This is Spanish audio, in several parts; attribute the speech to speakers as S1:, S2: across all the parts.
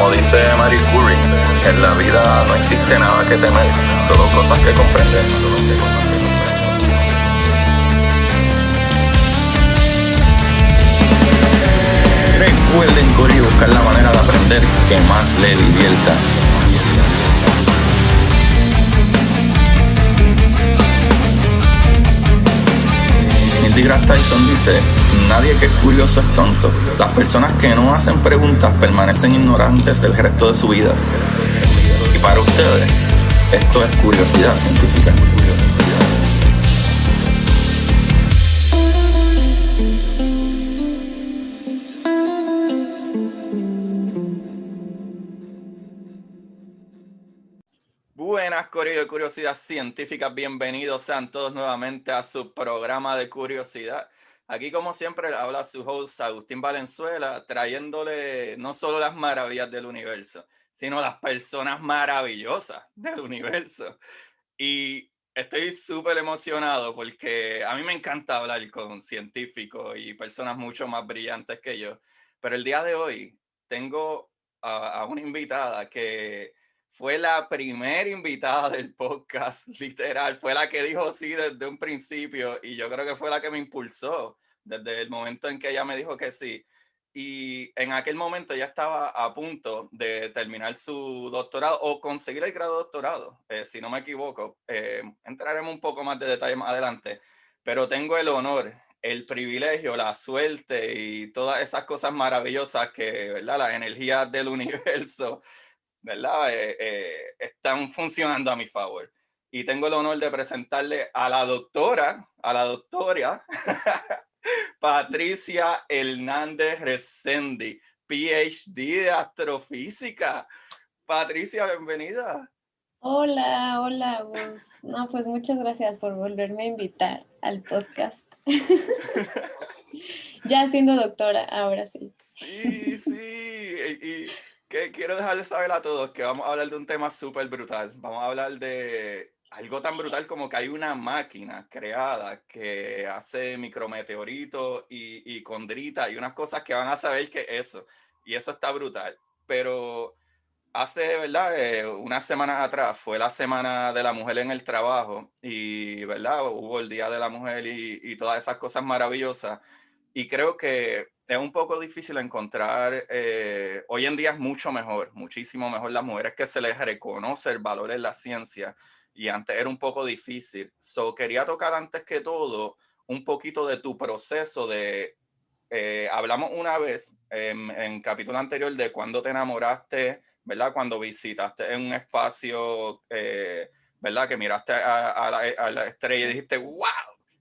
S1: Como dice Marie Curie, en la vida no existe nada que temer, solo cosas que comprender. Recuerden correr y buscar la manera de aprender que más le divierta. Neil deGrasse Tyson dice: nadie que es curioso es tonto. Las personas que no hacen preguntas permanecen ignorantes el resto de su vida. Y para ustedes, esto es curiosidad científica. Buenas, corillo de curiosidad científica, bienvenidos sean todos nuevamente a su programa de curiosidad. Aquí, como siempre, habla su host Agustín Valenzuela, trayéndole no solo las maravillas del universo, sino las personas maravillosas del universo. Y estoy súper emocionado porque a mí me encanta hablar con científicos y personas mucho más brillantes que yo. Pero el día de hoy tengo a una invitada que fue la primera invitada del podcast, literal. Fue la que dijo sí desde un principio y yo creo que fue la que me impulsó desde el momento en que ella me dijo que sí. Y en aquel momento ya estaba a punto de terminar su doctorado o conseguir el grado de doctorado, si no me equivoco. Entraremos un poco más de detalle más adelante, pero tengo el honor, el privilegio, la suerte y todas esas cosas maravillosas que, ¿verdad? Las energías del universo, ¿verdad? Están funcionando a mi favor. Y tengo el honor de presentarle a la doctora, Patricia Hernández Resendi, PhD de astrofísica. Patricia, bienvenida.
S2: Hola, Gus. No, pues muchas gracias por volverme a invitar al podcast. Ya siendo doctora, ahora sí.
S1: Sí. Y que quiero dejarles saber a todos que vamos a hablar de un tema súper brutal. Vamos a hablar de algo tan brutal como que hay una máquina creada que hace micrometeoritos y condritas y unas cosas que van a saber que eso. Y eso está brutal. Pero hace, ¿verdad? Unas semanas atrás fue la Semana de la Mujer en el Trabajo y, ¿verdad? Hubo el Día de la Mujer y todas esas cosas maravillosas. Y creo que es un poco difícil encontrar, hoy en día es mucho mejor, muchísimo mejor las mujeres que se les reconoce el valor en la ciencia y antes era un poco difícil. So, quería tocar antes que todo un poquito de tu proceso de, hablamos una vez en capítulo anterior de cuando te enamoraste, ¿verdad? Cuando visitaste en un espacio, ¿verdad? Que miraste a la estrella y dijiste, wow,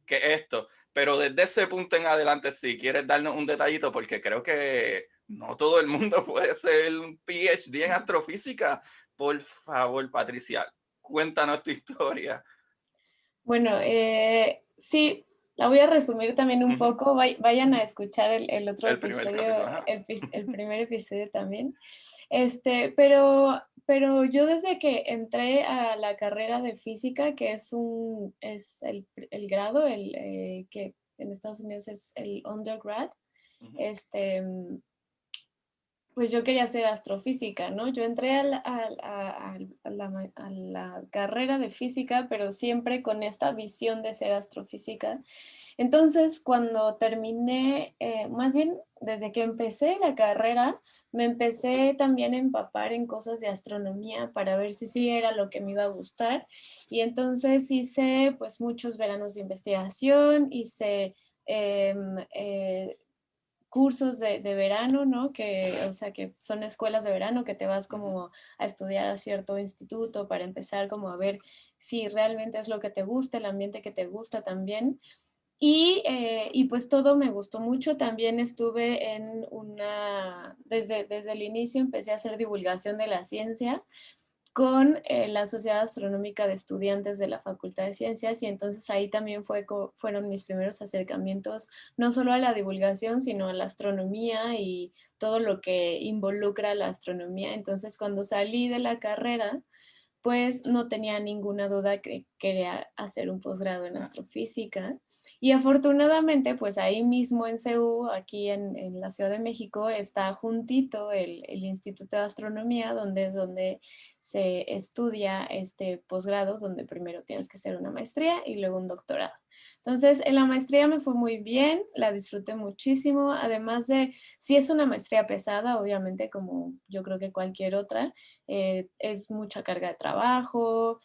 S1: ¿qué es esto? Pero desde ese punto en adelante, si quieres darnos un detallito, porque creo que no todo el mundo puede ser un PhD en astrofísica. Por favor, Patricia, cuéntanos tu historia.
S2: Bueno, sí, la voy a resumir también un poco. Vayan a escuchar el otro
S1: El primer
S2: episodio,
S1: capítulo, ajá.
S2: el primer episodio también. Pero yo desde que entré a la carrera de física, que es el grado, que en Estados Unidos es el undergrad, este, pues yo quería ser astrofísica, ¿no? Yo entré a la carrera de física, pero siempre con esta visión de ser astrofísica. Entonces, cuando terminé, más bien desde que empecé la carrera, me empecé también a empapar en cosas de astronomía para ver si sí era lo que me iba a gustar. Y entonces hice pues muchos veranos de investigación, hice cursos de verano, ¿no? O sea, que son escuelas de verano que te vas como a estudiar a cierto instituto para empezar como a ver si realmente es lo que te gusta, el ambiente que te gusta también. Y pues todo me gustó mucho. También estuve desde el inicio empecé a hacer divulgación de la ciencia con la Sociedad Astronómica de Estudiantes de la Facultad de Ciencias y entonces ahí también fueron mis primeros acercamientos no solo a la divulgación, sino a la astronomía y todo lo que involucra la astronomía. Entonces cuando salí de la carrera, pues no tenía ninguna duda que quería hacer un posgrado en astrofísica. Y afortunadamente, pues ahí mismo en CEU, aquí en la Ciudad de México, está juntito el Instituto de Astronomía, donde es donde se estudia este posgrado, donde primero tienes que hacer una maestría y luego un doctorado. Entonces, en la maestría me fue muy bien, la disfruté muchísimo, además de, sí es una maestría pesada, obviamente, como yo creo que cualquier otra, es mucha carga de trabajo.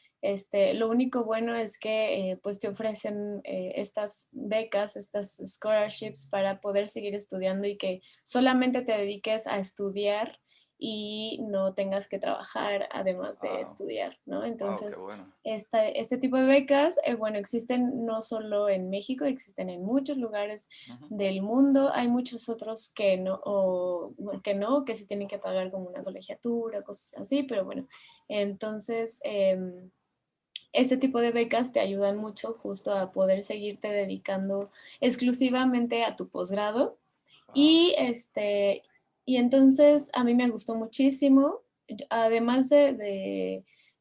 S2: Lo único bueno es que pues te ofrecen estas becas, estas scholarships para poder seguir estudiando y que solamente te dediques a estudiar y no tengas que trabajar además de
S1: Wow,
S2: estudiar, ¿no?
S1: wow, qué
S2: Entonces,
S1: bueno.
S2: este tipo de becas, bueno, existen no solo en México, existen en muchos lugares
S1: Ujú.
S2: del mundo. Hay muchos otros que no, o, bueno, que no, que sí tienen que pagar como una colegiatura, cosas así, pero bueno, entonces este tipo de becas te ayudan mucho justo a poder seguirte dedicando exclusivamente a tu posgrado.
S1: Wow.
S2: Y entonces a mí me gustó muchísimo, además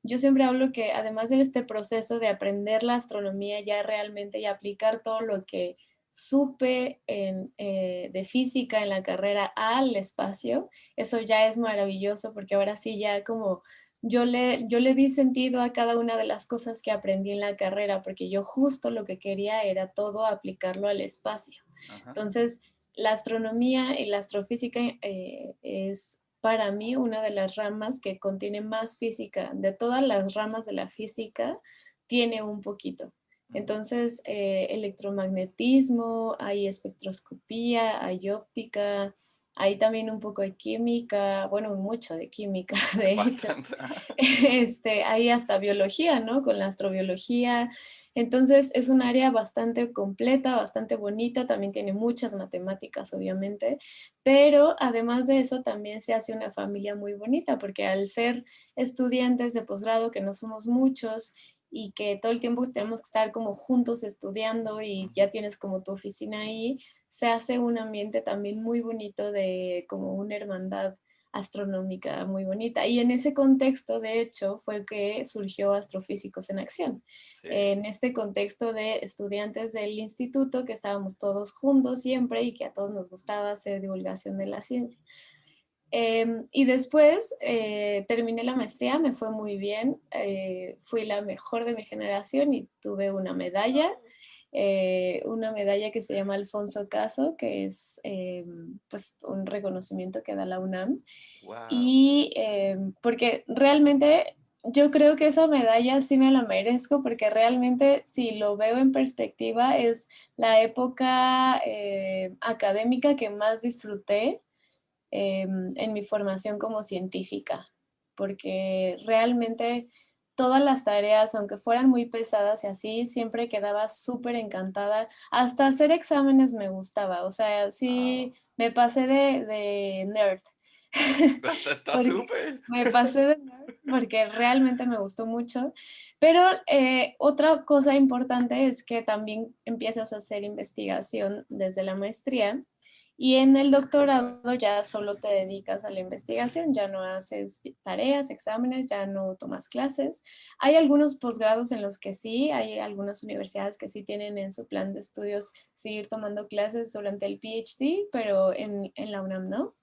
S2: yo siempre hablo que además de este proceso de aprender la astronomía ya realmente y aplicar todo lo que supe de física en la carrera al espacio, eso ya es maravilloso porque ahora sí ya como yo le vi sentido a cada una de las cosas que aprendí en la carrera, porque yo justo lo que quería era todo aplicarlo al espacio.
S1: Ajá.
S2: Entonces, la astronomía y la astrofísica es para mí una de las ramas que contiene más física. De todas las ramas de la física, tiene un poquito.
S1: Ujú.
S2: Entonces, electromagnetismo, hay espectroscopía, hay óptica, hay también un poco de química, bueno, mucho de química, de hecho.
S1: Bastante. Ajá.
S2: Hay hasta biología, ¿no? Con la astrobiología. Entonces es un área bastante completa, bastante bonita, también tiene muchas matemáticas, obviamente, pero además de eso también se hace una familia muy bonita, porque al ser estudiantes de posgrado, que no somos muchos y que todo el tiempo tenemos que estar como juntos estudiando y
S1: Ujú.
S2: ya tienes como tu oficina ahí, se hace un ambiente también muy bonito de como una hermandad astronómica muy bonita. Y en ese contexto, de hecho, fue que surgió Astrofísicos en Acción.
S1: Sí.
S2: En este contexto de estudiantes del instituto, que estábamos todos juntos siempre y que a todos nos gustaba hacer divulgación de la ciencia. Y después terminé la maestría, me fue muy bien, fui la mejor de mi generación y tuve una medalla que se llama Alfonso Caso, que es pues un reconocimiento que da la UNAM.
S1: Wow.
S2: Y porque realmente yo creo que esa medalla sí me la merezco, porque realmente si lo veo en perspectiva es la época académica que más disfruté en mi formación como científica, porque realmente todas las tareas, aunque fueran muy pesadas y así, siempre quedaba súper encantada. Hasta hacer exámenes me gustaba, o sea,
S1: Wow.
S2: sí me pasé de nerd.
S1: Está
S2: Porque
S1: súper.
S2: me pasé de nerd porque realmente me gustó mucho. Pero otra cosa importante es que también empiezas a hacer investigación desde la maestría y en el doctorado ya solo te dedicas a la investigación, ya no haces tareas, exámenes, ya no tomas clases. Hay algunos posgrados en los que sí, hay algunas universidades que sí tienen en su plan de estudios seguir tomando clases durante el PhD, pero en la UNAM no,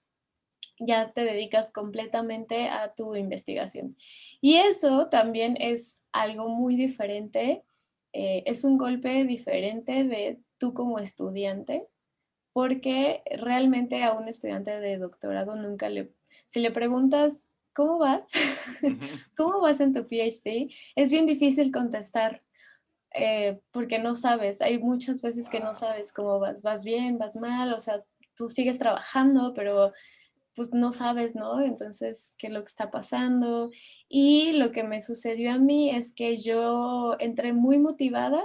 S2: ya te dedicas completamente a tu investigación. Y eso también es algo muy diferente, es un golpe diferente de tú como estudiante, porque realmente a un estudiante de doctorado nunca si le preguntas, ¿cómo vas?
S1: Ujú.
S2: ¿Cómo vas en tu PhD? Es bien difícil contestar. Porque no sabes, hay muchas veces que no
S1: Wow.
S2: sabes cómo vas bien, vas mal, o sea, tú sigues trabajando, pero pues no sabes, ¿no? Entonces, ¿qué es lo que está pasando? Y lo que me sucedió a mí es que yo entré muy motivada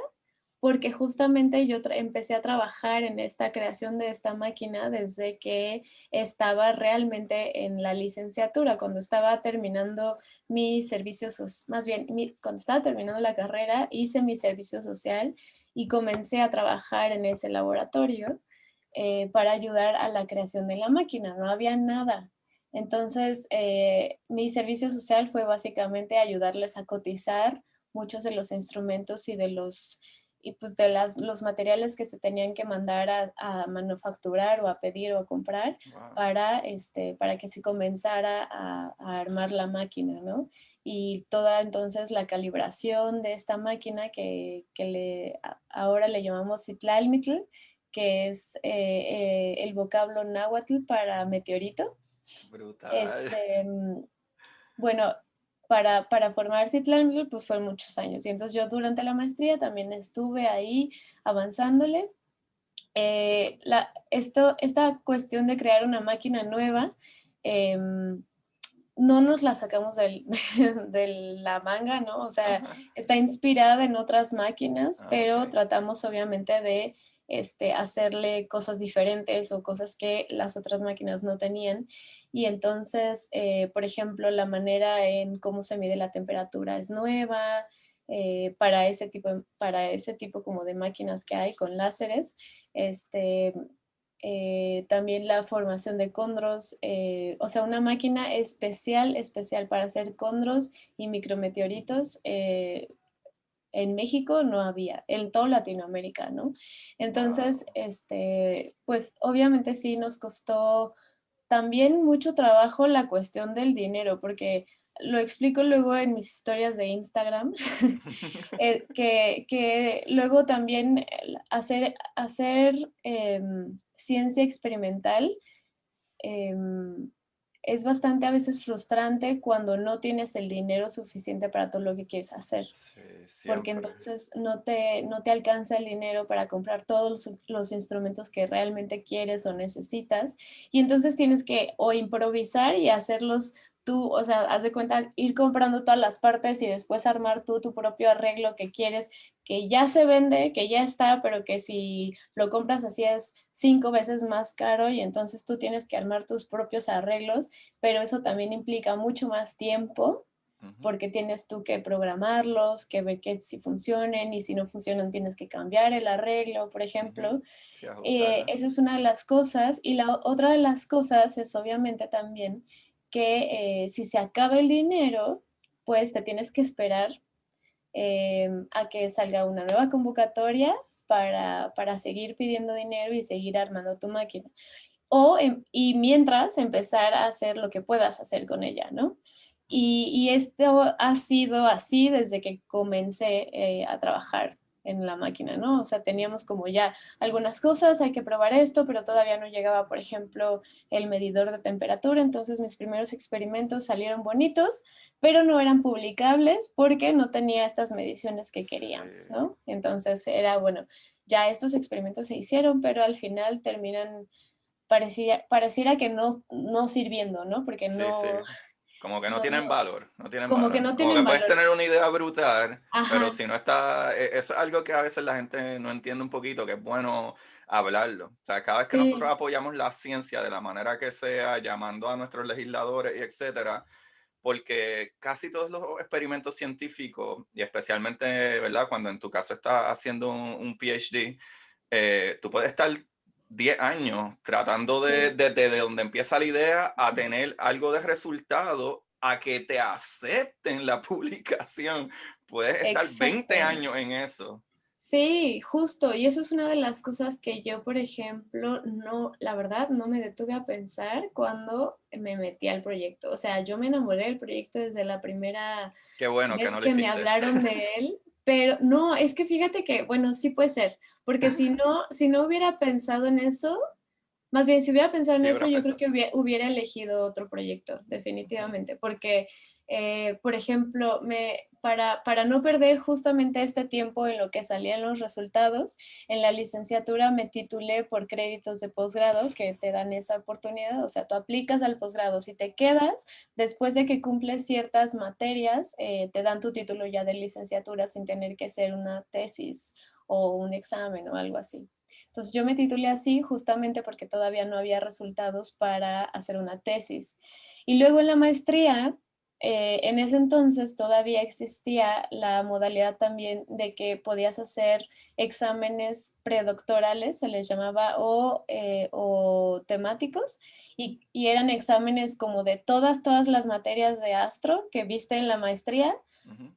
S2: porque justamente yo empecé a trabajar en esta creación de esta máquina desde que estaba realmente en la licenciatura, cuando estaba terminando mi servicio social, más bien, cuando estaba terminando la carrera, hice mi servicio social y comencé a trabajar en ese laboratorio para ayudar a la creación de la máquina, no había nada. Entonces, mi servicio social fue básicamente ayudarles a cotizar muchos de los instrumentos y de los y pues de los materiales que se tenían que mandar a manufacturar o a pedir o a comprar
S1: Wow.
S2: para que se comenzara a armar la máquina, ¿no? Y toda entonces la calibración de esta máquina ahora le llamamos Citlalimitl, que es el vocablo náhuatl para meteorito.
S1: Brutal.
S2: Este, bueno, para formar Citlalimitl, pues fue muchos años. Y entonces yo durante la maestría también estuve ahí avanzándole. Esta cuestión de crear una máquina nueva, no nos la sacamos de la manga, ¿no? O sea, está inspirada en otras máquinas,
S1: Ah,
S2: pero
S1: ok.
S2: tratamos obviamente de hacerle cosas diferentes o cosas que las otras máquinas no tenían. Y entonces, por ejemplo, la manera en cómo se mide la temperatura es nueva. Para ese tipo como de máquinas que hay con láseres, este, también la formación de condros, o sea, una máquina especial para hacer condros y micrometeoritos. En México no había, en toda Latinoamérica, ¿no? Entonces,
S1: Wow.
S2: pues obviamente sí nos costó también mucho trabajo la cuestión del dinero, porque lo explico luego en mis historias de Instagram, que luego también hacer ciencia experimental em, es bastante a veces frustrante cuando no tienes el dinero suficiente para todo lo que quieres hacer,
S1: Sí,
S2: porque
S1: siempre.
S2: entonces no te alcanza el dinero para comprar todos los instrumentos que realmente quieres o necesitas, y entonces tienes que o improvisar y hacerlos tú, o sea, haz de cuenta, ir comprando todas las partes y después armar tú tu propio arreglo que quieres, que ya se vende, que ya está, pero que si lo compras así es 5 veces más caro y entonces tú tienes que armar tus propios arreglos, pero eso también implica mucho más tiempo
S1: Ujú.
S2: porque tienes tú que programarlos, que ver que si funcionen y si no funcionan tienes que cambiar el arreglo, por
S1: Ujú.
S2: ejemplo.
S1: Sí, ajustarla.
S2: Esa es una de las cosas y la otra de las cosas es obviamente también que si se acaba el dinero, pues te tienes que esperar a que salga una nueva convocatoria para seguir pidiendo dinero y seguir armando tu máquina. Y mientras empezar a hacer lo que puedas hacer con ella, ¿no? Y esto ha sido así desde que comencé a trabajar en la máquina, ¿no? O sea, teníamos como ya algunas cosas, hay que probar esto, pero todavía no llegaba, por ejemplo, el medidor de temperatura, entonces mis primeros experimentos salieron bonitos, pero no eran publicables porque no tenía estas mediciones que
S1: Sí.
S2: queríamos, ¿no? Entonces era, bueno, ya estos experimentos se hicieron, pero al final pareciera que no sirviendo, ¿no? Porque
S1: Sí, sí.
S2: no,
S1: Como que no
S2: no, no,
S1: tienen valor, no tienen
S2: como que
S1: valor.
S2: no
S1: Como que
S2: tienen
S1: puedes
S2: valor.
S1: tener una idea brutal, pero
S2: Ajá,
S1: si no está, eso es algo que a veces la gente no entiende un poquito, que es bueno hablarlo. O sea, cada vez que nosotros
S2: sí,
S1: apoyamos la ciencia de la manera que sea, llamando a nuestros legisladores y etcétera, porque casi todos los experimentos científicos, y especialmente, ¿verdad? Cuando en tu caso estás haciendo un PhD, tú puedes estar 10 años tratando
S2: sí,
S1: desde donde empieza la idea a tener algo de resultado, a que te acepten la publicación. Puedes estar 20
S2: exacto.
S1: años en eso.
S2: Sí, justo. Y eso es una de las cosas que yo, por ejemplo, no, la verdad, no me detuve a pensar cuando me metí al proyecto. O sea, yo me enamoré del proyecto desde la primera
S1: Qué bueno que
S2: vez
S1: no lo
S2: que me
S1: hiciste.
S2: hablaron de él, pero no, es que fíjate que, bueno, sí puede ser, porque si no hubiera pensado en eso, más bien, si hubiera pensado en
S1: Sí,
S2: eso,
S1: hubieras
S2: yo creo
S1: pensado.
S2: que hubiera elegido otro proyecto,
S1: Ujú,
S2: definitivamente, porque, por ejemplo, para no perder justamente este tiempo en lo que salían los resultados, en la licenciatura me titulé por créditos de posgrado que te dan esa oportunidad, o sea, tú aplicas al posgrado, si te quedas, después de que cumples ciertas materias, te dan tu título ya de licenciatura sin tener que hacer una tesis o un examen o algo así. Entonces yo me titulé así justamente porque todavía no había resultados para hacer una tesis. Y luego en la maestría, en ese entonces todavía existía la modalidad también de que podías hacer exámenes predoctorales, se les llamaba, o temáticos, y eran exámenes como de todas las materias de astro que viste en la maestría,
S1: ujú.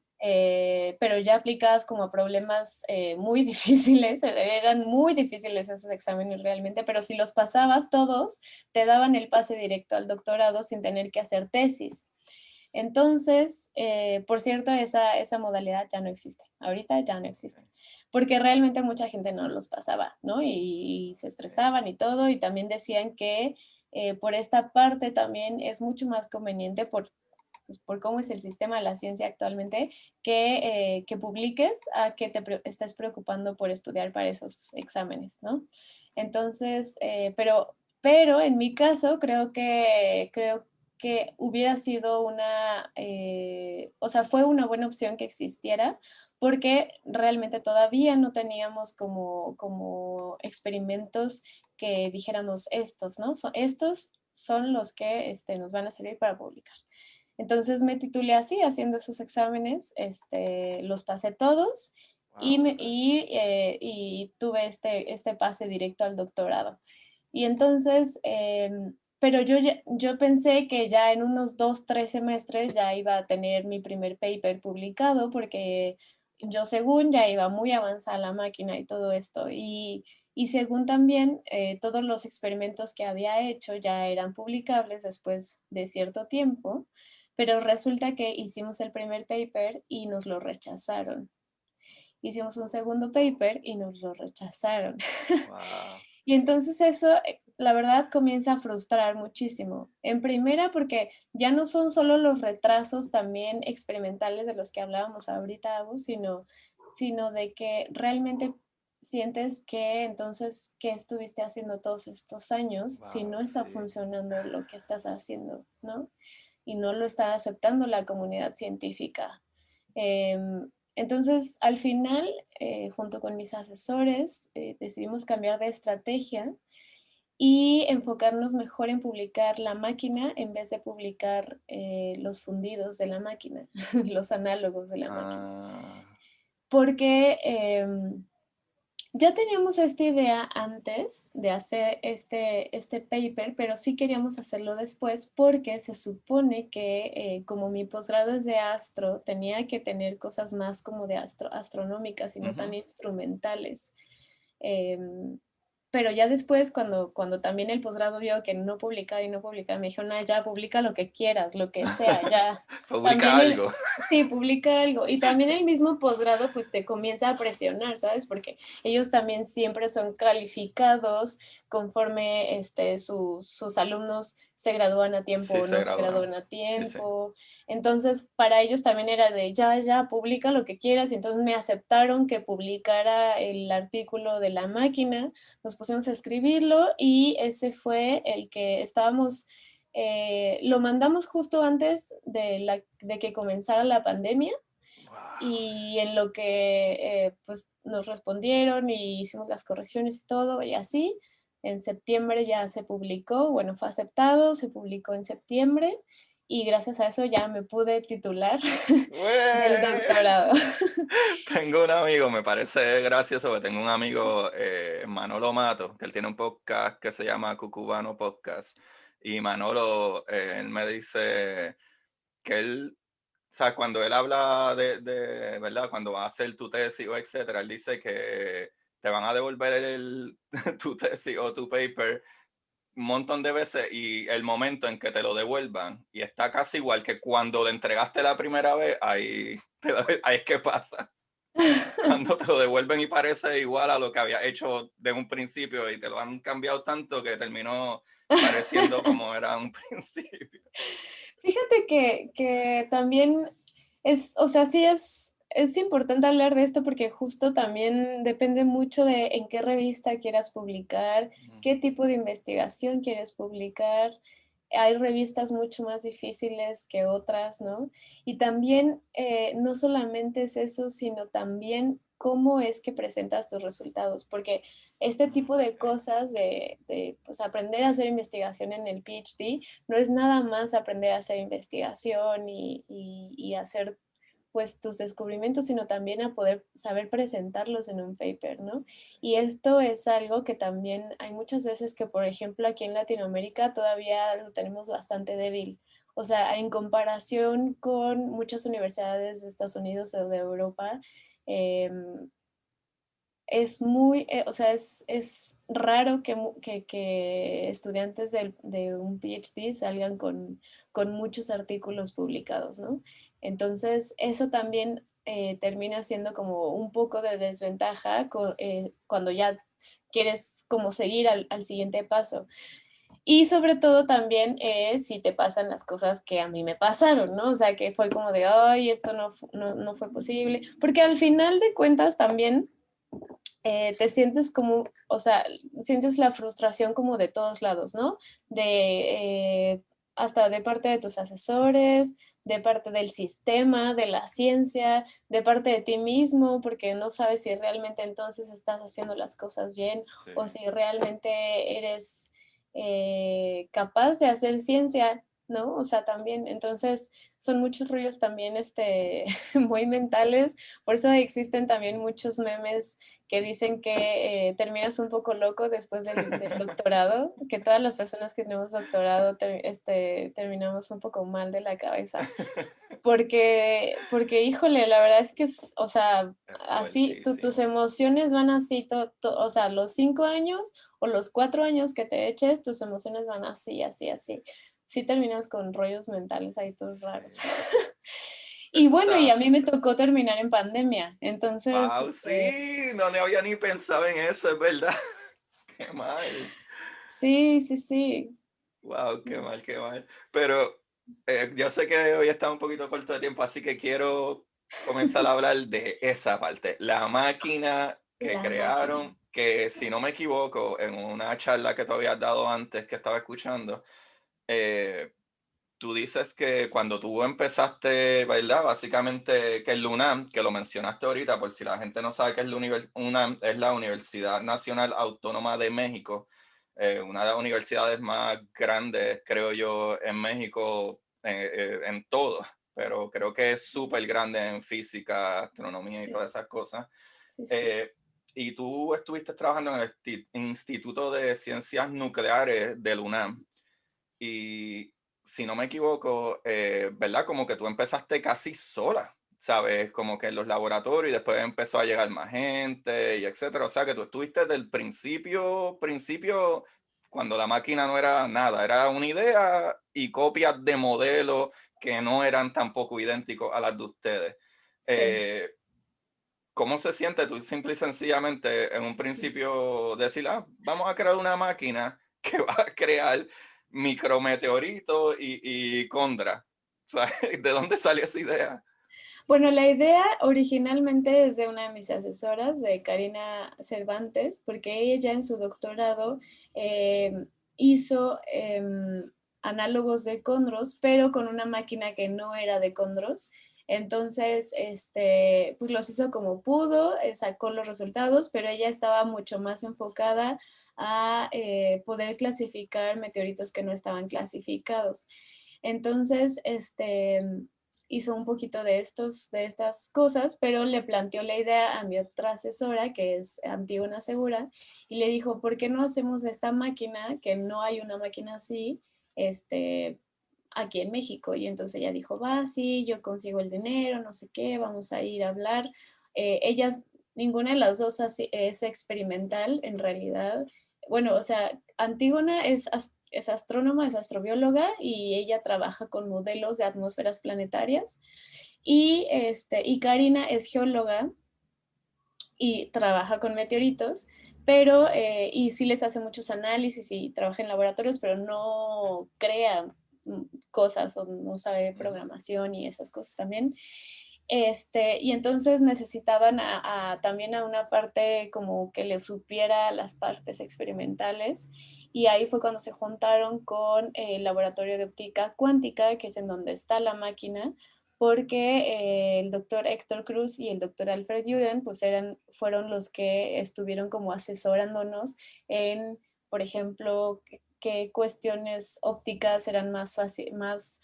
S2: pero ya aplicadas como a problemas muy difíciles, eran muy difíciles esos exámenes realmente, pero si los pasabas todos, te daban el pase directo al doctorado sin tener que hacer tesis. Entonces, por cierto, esa modalidad ya no existe. Ahorita ya no existe. Porque realmente mucha gente no los pasaba, ¿no? Y se estresaban y todo. Y también decían que por esta parte también es mucho más conveniente pues, por cómo es el sistema de la ciencia actualmente, que publiques a que estés preocupando por estudiar para esos exámenes, ¿no? Entonces, pero en mi caso creo que hubiera sido o sea, fue una buena opción que existiera, porque realmente todavía no teníamos como experimentos que dijéramos estos, ¿no? Estos son los que nos van a servir para publicar. Entonces me titulé así, haciendo esos exámenes, los pasé todos y,
S1: Wow.
S2: y tuve este pase directo al doctorado. Y entonces, pero yo pensé que ya en unos 2, 3 semestres ya iba a tener mi primer paper publicado porque yo según ya iba muy avanzada la máquina y todo esto. Y según también todos los experimentos que había hecho ya eran publicables después de cierto tiempo, pero resulta que hicimos el primer paper y nos lo rechazaron. Hicimos un segundo paper y nos lo rechazaron.
S1: Wow.
S2: Y entonces eso, la verdad, comienza a frustrar muchísimo. En primera, porque ya no son solo los retrasos también experimentales de los que hablábamos ahorita, Agus, sino de que realmente sientes que entonces, ¿qué estuviste haciendo todos estos años si
S1: Wow,
S2: no está
S1: sí.
S2: funcionando lo que estás haciendo, ¿no? Y no lo está aceptando la comunidad científica. Entonces, al final, junto con mis asesores, decidimos cambiar de estrategia y enfocarnos mejor en publicar la máquina en vez de publicar los fundidos de la máquina, los análogos de la máquina.
S1: Ah,
S2: Porque ya teníamos esta idea antes de hacer este paper, pero sí queríamos hacerlo después porque se supone que como mi posgrado es de astro, tenía que tener cosas más como de astronómicas y no tan
S1: ujú.
S2: instrumentales. Em, pero ya después, cuando también el posgrado vio que no publicaba y no publicaba, me dijeron, ya publica lo que quieras, lo que sea, ya.
S1: Publica
S2: También
S1: algo.
S2: sí, publica algo. Y también el mismo posgrado, pues te comienza a presionar, ¿sabes? Porque ellos también siempre son calificados conforme sus alumnos se gradúan a tiempo
S1: Sí,
S2: o
S1: se
S2: no se
S1: gradúan.
S2: gradúan a
S1: Sí, sí.
S2: tiempo. Entonces, para ellos también era de ya, publica lo que quieras. Y entonces me aceptaron que publicara el artículo de la máquina, nos pusimos a escribirlo y ese fue el que estábamos, lo mandamos justo antes de que comenzara la pandemia
S1: Wow.
S2: y en lo que pues nos respondieron y hicimos las correcciones y todo y así. En septiembre ya se publicó, bueno, fue aceptado, se publicó en septiembre y gracias a eso ya me pude titular del
S1: ¡Güey!
S2: doctorado.
S1: Tengo un amigo, me parece gracioso que tengo un amigo, Manolo Mato, que él tiene un podcast que se llama Cucubano Podcast. Y Manolo, él me dice que él, o sea, cuando él habla ¿verdad? Cuando va a hacer tu tesis o etcétera, él dice que te van a devolver tu tesis o tu paper un montón de veces y el momento en que te lo devuelvan y está casi igual que cuando le entregaste la primera vez, ahí, ahí es que pasa. Cuando te lo devuelven y parece igual a lo que había hecho de un principio y te lo han cambiado tanto que terminó pareciendo como era un principio.
S2: Fíjate que también o sea, sí es importante hablar de esto porque justo también depende mucho de en qué revista quieras publicar, qué tipo de investigación quieres publicar. Hay revistas mucho más difíciles que otras, ¿no? Y también no solamente es eso, sino también cómo es que presentas tus resultados, porque este tipo de
S1: Okay.
S2: cosas de pues, aprender a hacer investigación en el PhD no es nada más aprender a hacer investigación y hacer pues tus descubrimientos, sino también a poder saber presentarlos en un paper, ¿no? Y esto es algo que también hay muchas veces que, por ejemplo, aquí en Latinoamérica todavía lo tenemos bastante débil. O sea, en comparación con muchas universidades de Estados Unidos o de Europa, em, es muy, o sea, es raro que estudiantes de un PhD salgan con muchos artículos publicados, ¿no? Entonces, eso también termina siendo como un poco de desventaja cuando ya quieres como seguir al siguiente paso. Y sobre todo también si te pasan las cosas que a mí me pasaron, ¿no? O sea, que fue como de, ay, esto no fue posible. Porque al final de cuentas también te sientes como, o sea, sientes la frustración como de todos lados, ¿no? Hasta de parte de tus asesores, de parte del sistema, de la ciencia, de parte de ti mismo, porque no sabes si realmente entonces estás haciendo las cosas bien
S1: Sí,
S2: o si realmente eres capaz de hacer ciencia, ¿no? O sea, también, entonces son muchos rollos también muy mentales, por eso existen también muchos memes que dicen que terminas un poco loco después del doctorado, que todas las personas que tenemos doctorado terminamos un poco mal de la cabeza, porque híjole, la verdad es que, o sea,
S1: es
S2: así, tus
S1: fuertísimo.
S2: emociones van así, o sea, los 5 años o los 4 años que te eches, tus emociones van así, así, así. Sí terminas con rollos mentales ahí todos
S1: Sí,
S2: raros. Y
S1: eso
S2: bueno, y
S1: está
S2: a mí me
S1: fuerte.
S2: tocó terminar en pandemia, entonces,
S1: Wow, sí, no me había ni pensado en eso, es verdad. Qué mal.
S2: sí, sí, sí.
S1: Wow, qué mal, qué mal. Pero yo sé que hoy está un poquito corto de tiempo, así que quiero comenzar a hablar de esa parte. La máquina que
S2: La máquina.
S1: crearon, que si no me equivoco, en una charla que tú habías dado antes que estaba escuchando, eh, tú dices que cuando tú empezaste, ¿verdad? Básicamente que el UNAM, que lo mencionaste ahorita, por si la gente no sabe qué es la UNAM, es la Universidad Nacional Autónoma de México, una de las universidades más grandes, creo yo, en México, en todo, pero creo que es súper grande en física, astronomía y
S2: Sí,
S1: todas esas cosas.
S2: sí, sí.
S1: Eh, y tú estuviste trabajando en el Instituto de Ciencias Nucleares del UNAM. Y si no me equivoco, ¿verdad? Como que tú empezaste casi sola, ¿sabes? Como que en los laboratorios y después empezó a llegar más gente y etcétera. O sea que tú estuviste desde el principio, cuando la máquina no era nada, era una idea y copias de modelos que no eran tampoco idénticos a las de ustedes.
S2: Sí.
S1: Eh, ¿Cómo se siente tú simple y sencillamente en un principio decir, ah, vamos a crear una máquina que va a crear micrometeoritos y Condra? O sea, ¿de dónde salió esa idea?
S2: Bueno, la idea originalmente es de una de mis asesoras, de Karina Cervantes, porque ella ya en su doctorado hizo análogos de Condros, pero con una máquina que no era de Condros. Entonces, pues los hizo como pudo, sacó los resultados, pero ella estaba mucho más enfocada a poder clasificar meteoritos que no estaban clasificados. Entonces, hizo un poquito de estas cosas, pero le planteó la idea a mi otra asesora, que es Antígona Segura, y le dijo, ¿por qué no hacemos esta máquina, que no hay una máquina así, este, aquí en México? Y entonces ella dijo, va, sí, yo consigo el dinero, no sé qué, vamos a ir a hablar. Ellas, ninguna de las dos es experimental en realidad. Bueno, o sea, Antígona es astrónoma, es astrobióloga y ella trabaja con modelos de atmósferas planetarias. Y Karina es geóloga y trabaja con meteoritos, pero, y sí les hace muchos análisis y trabaja en laboratorios, pero no crea cosas o no sabe
S1: Ujú.
S2: programación y esas cosas también. Y entonces necesitaban también a una parte como que le supiera las partes experimentales y ahí fue cuando se juntaron con el laboratorio de óptica cuántica, que es en donde está la máquina, porque el doctor Héctor Cruz y el doctor Alfred Juden pues fueron los que estuvieron como asesorándonos en, por ejemplo, qué cuestiones ópticas eran más fácil, más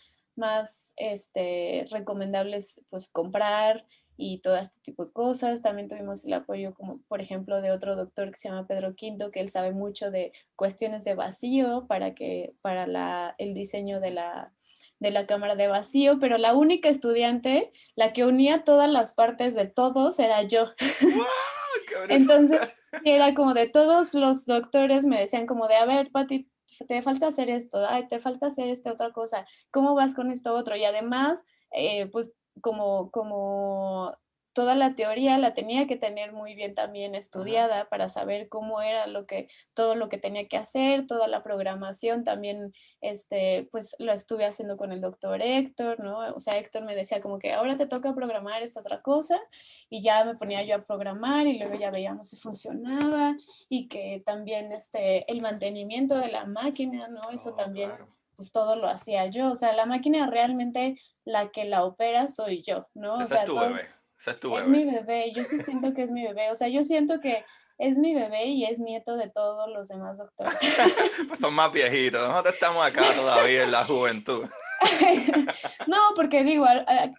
S2: recomendables pues comprar y todo este tipo de cosas. También tuvimos el apoyo como por ejemplo de otro doctor que se llama Pedro Quinto, que él sabe mucho de cuestiones de vacío para el diseño de la cámara de vacío, pero la única estudiante, la que unía todas las partes de todos, era yo.
S1: ¡Wow! ¡Qué
S2: Entonces,
S1: brutal!
S2: era como de todos los doctores me decían como de, a ver, Pati, te falta hacer esto, ay, te falta hacer esta otra cosa, ¿cómo vas con esto otro? Y además, pues como toda la teoría la tenía que tener muy bien también
S1: Ajá.
S2: estudiada para saber cómo era todo lo que tenía que hacer, toda la programación también, pues lo estuve haciendo con el doctor Héctor, ¿no? O sea, Héctor me decía como que ahora te toca programar esta otra cosa y ya me ponía yo a programar y luego ya veíamos si funcionaba y que también el mantenimiento de la máquina, ¿no? Eso
S1: Oh,
S2: también,
S1: claro.
S2: pues todo lo hacía yo, o sea, la máquina realmente la que la opera soy yo, ¿no?
S1: Sí,
S2: O
S1: ese es
S2: sea,
S1: tu
S2: todo
S1: bebé. Ese es tu
S2: es
S1: bebé.
S2: mi bebé, yo sí siento que es mi bebé, o sea, yo siento que es mi bebé y es nieto de todos los demás doctores.
S1: Pues son más viejitos. Nosotros estamos acá todavía en la juventud.
S2: No, porque digo,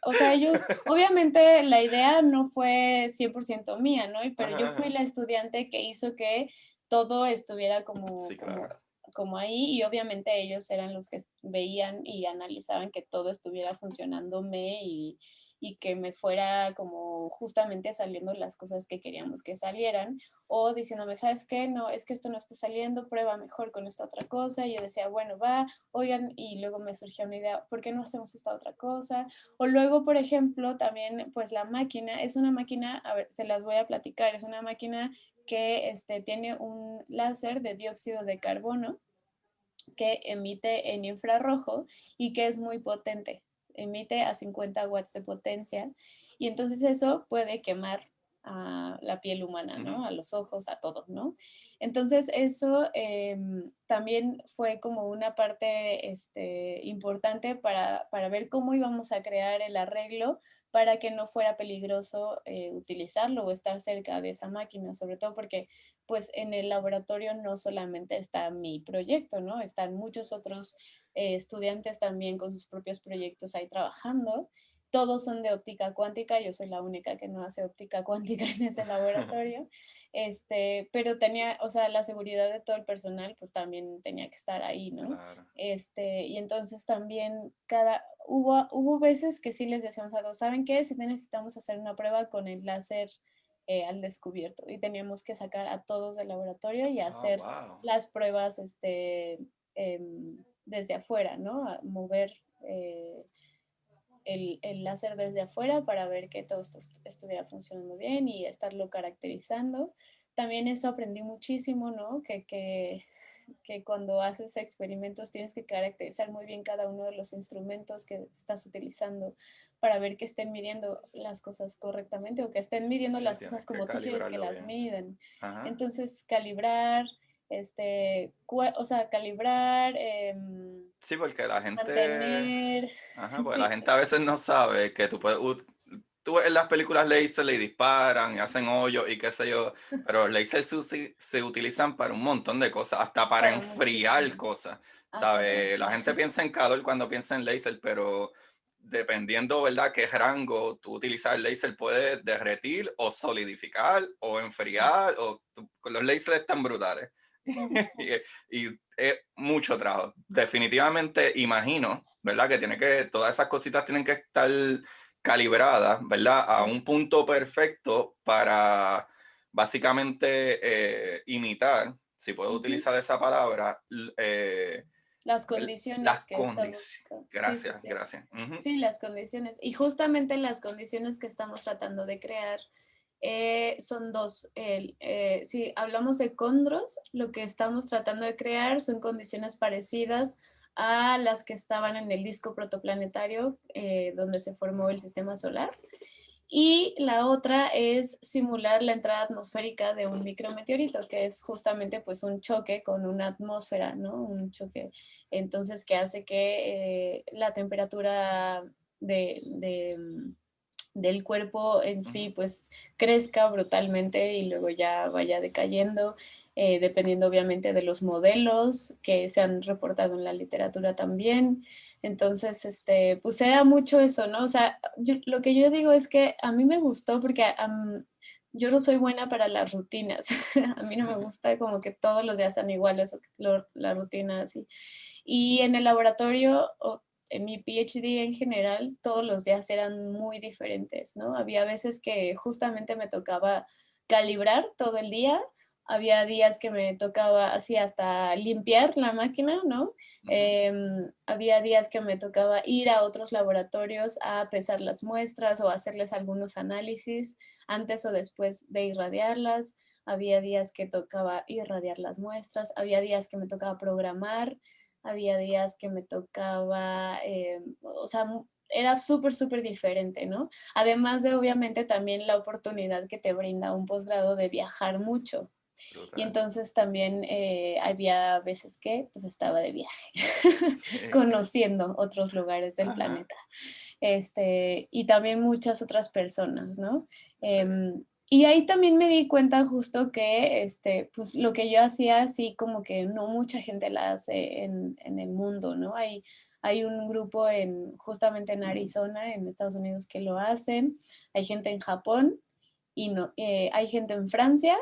S2: o sea, ellos, obviamente la idea no fue 100% mía, ¿no? Pero
S1: Ajá,
S2: yo fui
S1: ajá.
S2: la estudiante que hizo que todo estuviera
S1: Sí, claro.
S2: como ahí y obviamente ellos eran los que veían y analizaban que todo estuviera funcionándome y que me fuera como justamente saliendo las cosas que queríamos que salieran o diciéndome, ¿sabes qué? No, es que esto no está saliendo, prueba mejor con esta otra cosa. Y yo decía, bueno, va, oigan, y luego me surgió una idea, ¿por qué no hacemos esta otra cosa? O luego, por ejemplo, también, pues la máquina, es una máquina, a ver, se las voy a platicar, es una máquina que tiene un láser de dióxido de carbono que emite en infrarrojo y que es muy potente, emite a 50 watts de potencia y entonces eso puede quemar a la piel humana,
S1: Ujú.
S2: ¿no? A los ojos, a todo, ¿no? Entonces eso también fue como una parte importante para ver cómo íbamos a crear el arreglo para que no fuera peligroso utilizarlo o estar cerca de esa máquina, sobre todo porque pues en el laboratorio no solamente está mi proyecto, ¿no? Están muchos otros estudiantes también con sus propios proyectos ahí trabajando. Todos son de óptica cuántica, yo soy la única que no hace óptica cuántica en ese laboratorio, pero tenía, o sea, la seguridad de todo el personal, pues también tenía que estar ahí, ¿no?
S1: Claro.
S2: Y entonces también hubo veces que sí les decíamos algo, ¿saben qué? Si necesitamos hacer una prueba con el láser al descubierto y teníamos que sacar a todos del laboratorio y
S1: Oh,
S2: hacer
S1: wow.
S2: las pruebas desde afuera, ¿no? A mover el láser desde afuera para ver que todo esto estuviera funcionando bien y estarlo caracterizando. También eso aprendí muchísimo, ¿no? Que cuando haces experimentos tienes que caracterizar muy bien cada uno de los instrumentos que estás utilizando para ver que estén midiendo las cosas correctamente o que estén midiendo
S1: Sí,
S2: las cosas
S1: tienes que
S2: como tú quieres que
S1: calibrarlo
S2: las
S1: bien.
S2: miden.
S1: Ajá.
S2: Entonces, calibrar, o sea, calibrar,
S1: Sí, porque la gente,
S2: mantener,
S1: ajá, porque la
S2: sí,
S1: gente a veces no sabe que tú puedes, tú ves en las películas laser le disparan y hacen hoyos y qué sé yo, pero los lasers se utilizan para un montón de cosas, hasta para
S2: para
S1: enfriar
S2: muchísimo,
S1: cosas,
S2: hasta para
S1: ¿sabe? La
S2: enfriar.
S1: gente piensa en calor cuando piensa en laser, pero dependiendo, ¿verdad?, qué rango tú utilizas el laser puede derretir o solidificar o
S2: Sí.
S1: enfriar, los lasers están brutales.
S2: Ujú.
S1: Y es mucho trabajo. Definitivamente imagino, ¿verdad? Todas esas cositas tienen que estar calibradas, ¿verdad? A
S2: Sí.
S1: un punto perfecto para básicamente imitar, si puedo
S2: Ujú.
S1: utilizar esa palabra,
S2: Las condiciones
S1: las
S2: que estás
S1: condiciones.
S2: buscando. Sí, sí,
S1: Gracias,
S2: sí.
S1: gracias. Ujú.
S2: Sí, las condiciones. Y justamente las condiciones que estamos tratando de crear son dos. Si hablamos de Condros, lo que estamos tratando de crear son condiciones parecidas a las que estaban en el disco protoplanetario donde se formó el sistema solar. Y la otra es simular la entrada atmosférica de un micrometeorito, que es justamente pues un choque con una atmósfera, ¿no? Un choque, entonces que hace que la temperatura del cuerpo en sí
S1: Ujú.
S2: pues crezca brutalmente y luego ya vaya decayendo, dependiendo obviamente de los modelos que se han reportado en la literatura también. Entonces, pues era mucho eso, ¿no? O sea, lo que yo digo es que a mí me gustó porque yo no soy buena para las rutinas. A mí no me gusta como que todos los días sean iguales o que la rutina así. Y en el laboratorio en mi PhD en general, todos los días eran muy diferentes, ¿no? Había veces que justamente me tocaba calibrar todo el día, había días que me tocaba así hasta limpiar la máquina, ¿no?
S1: Ujú.
S2: Había días que me tocaba ir a otros laboratorios a pesar las muestras o hacerles algunos análisis antes o después de irradiarlas. Había días que tocaba irradiar las muestras, había días que me tocaba programar, había días que me tocaba, o sea, era súper, súper diferente, ¿no? Además de obviamente también la oportunidad que te brinda un posgrado de viajar mucho. Y
S1: Brutal.
S2: entonces también había veces que pues estaba de viaje,
S1: Sí.
S2: conociendo otros lugares del
S1: Ajá.
S2: planeta. Y también muchas otras personas, ¿no?
S1: Sí.
S2: Y ahí también me di cuenta justo que pues lo que yo hacía, así como que no mucha gente la hace en el mundo, ¿no? Hay un grupo justamente en Arizona, en Estados Unidos, que lo hacen, hay gente en Japón y no, hay gente en Francia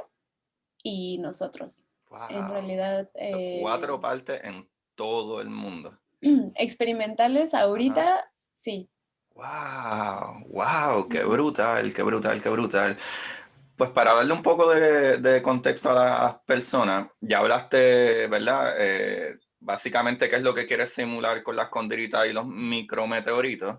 S2: y nosotros. En
S1: Wow.
S2: realidad,
S1: Son 4 partes en todo el mundo.
S2: experimentales
S1: Ajá.
S2: ahorita, sí.
S1: Wow, wow, qué
S2: Ujú.
S1: brutal, qué brutal, qué brutal. Pues para darle un poco de contexto a las personas, ya hablaste, ¿verdad? Básicamente qué es lo que quieres simular con las condritas y los micrometeoritos.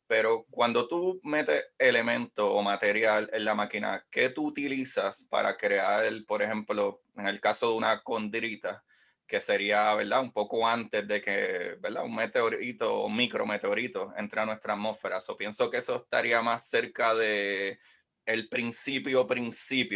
S1: Pero cuando tú metes elemento o material en la máquina, ¿qué tú utilizas para crear, por ejemplo, en el caso de una condrita, que sería, ¿verdad? Un poco antes de que, ¿verdad? Un meteorito o micrometeorito entre a nuestra atmósfera. So, pienso que eso estaría más cerca de el principio,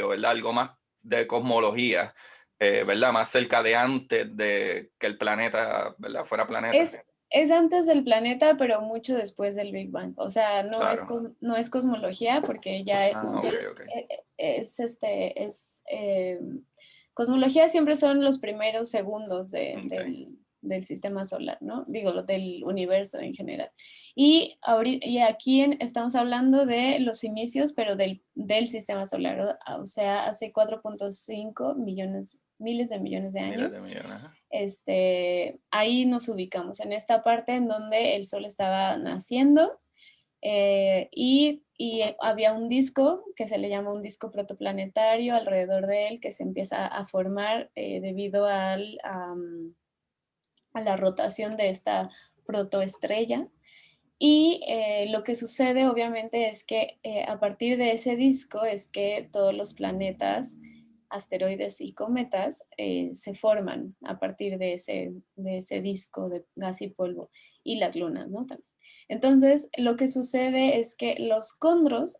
S1: ¿verdad? Algo más de cosmología, ¿verdad? Más cerca de antes de que el planeta, ¿verdad? Fuera planeta.
S2: Es antes del planeta, pero mucho después del Big Bang. O sea,
S1: Claro.
S2: no es cosmología porque ya,
S1: Ah, ok, ok.
S2: cosmología siempre son los primeros segundos
S1: Ok.
S2: del sistema solar, ¿no? Digo, lo del universo en general. Y aquí estamos hablando de los inicios, pero del sistema solar, o sea, hace 4,5 millones, miles de millones de
S1: Miles de
S2: años.
S1: millones. Ajá.
S2: Ahí nos ubicamos, en esta parte en donde el Sol estaba naciendo, y había un disco que se le llama un disco protoplanetario alrededor de él que se empieza a formar debido a la rotación de esta protoestrella. Y lo que sucede obviamente es que a partir de ese disco es que todos los planetas, asteroides y cometas se forman a partir de ese disco de gas y polvo, y las lunas, ¿no? También. Entonces, lo que sucede es que los condros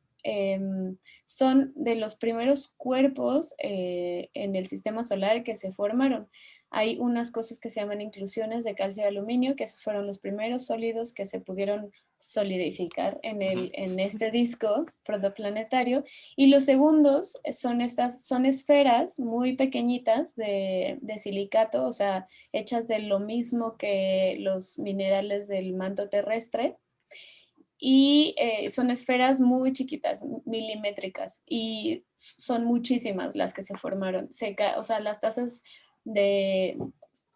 S2: son de los primeros cuerpos en el sistema solar que se formaron. Hay unas cosas que se llaman inclusiones de calcio y aluminio, que esos fueron los primeros sólidos que se pudieron solidificar
S1: Ujú.
S2: en este disco protoplanetario. Y los segundos son esferas muy pequeñitas de silicato, o sea, hechas de lo mismo que los minerales del manto terrestre. Y son esferas muy chiquitas, milimétricas, y son muchísimas las que se formaron. O sea, las tasas de,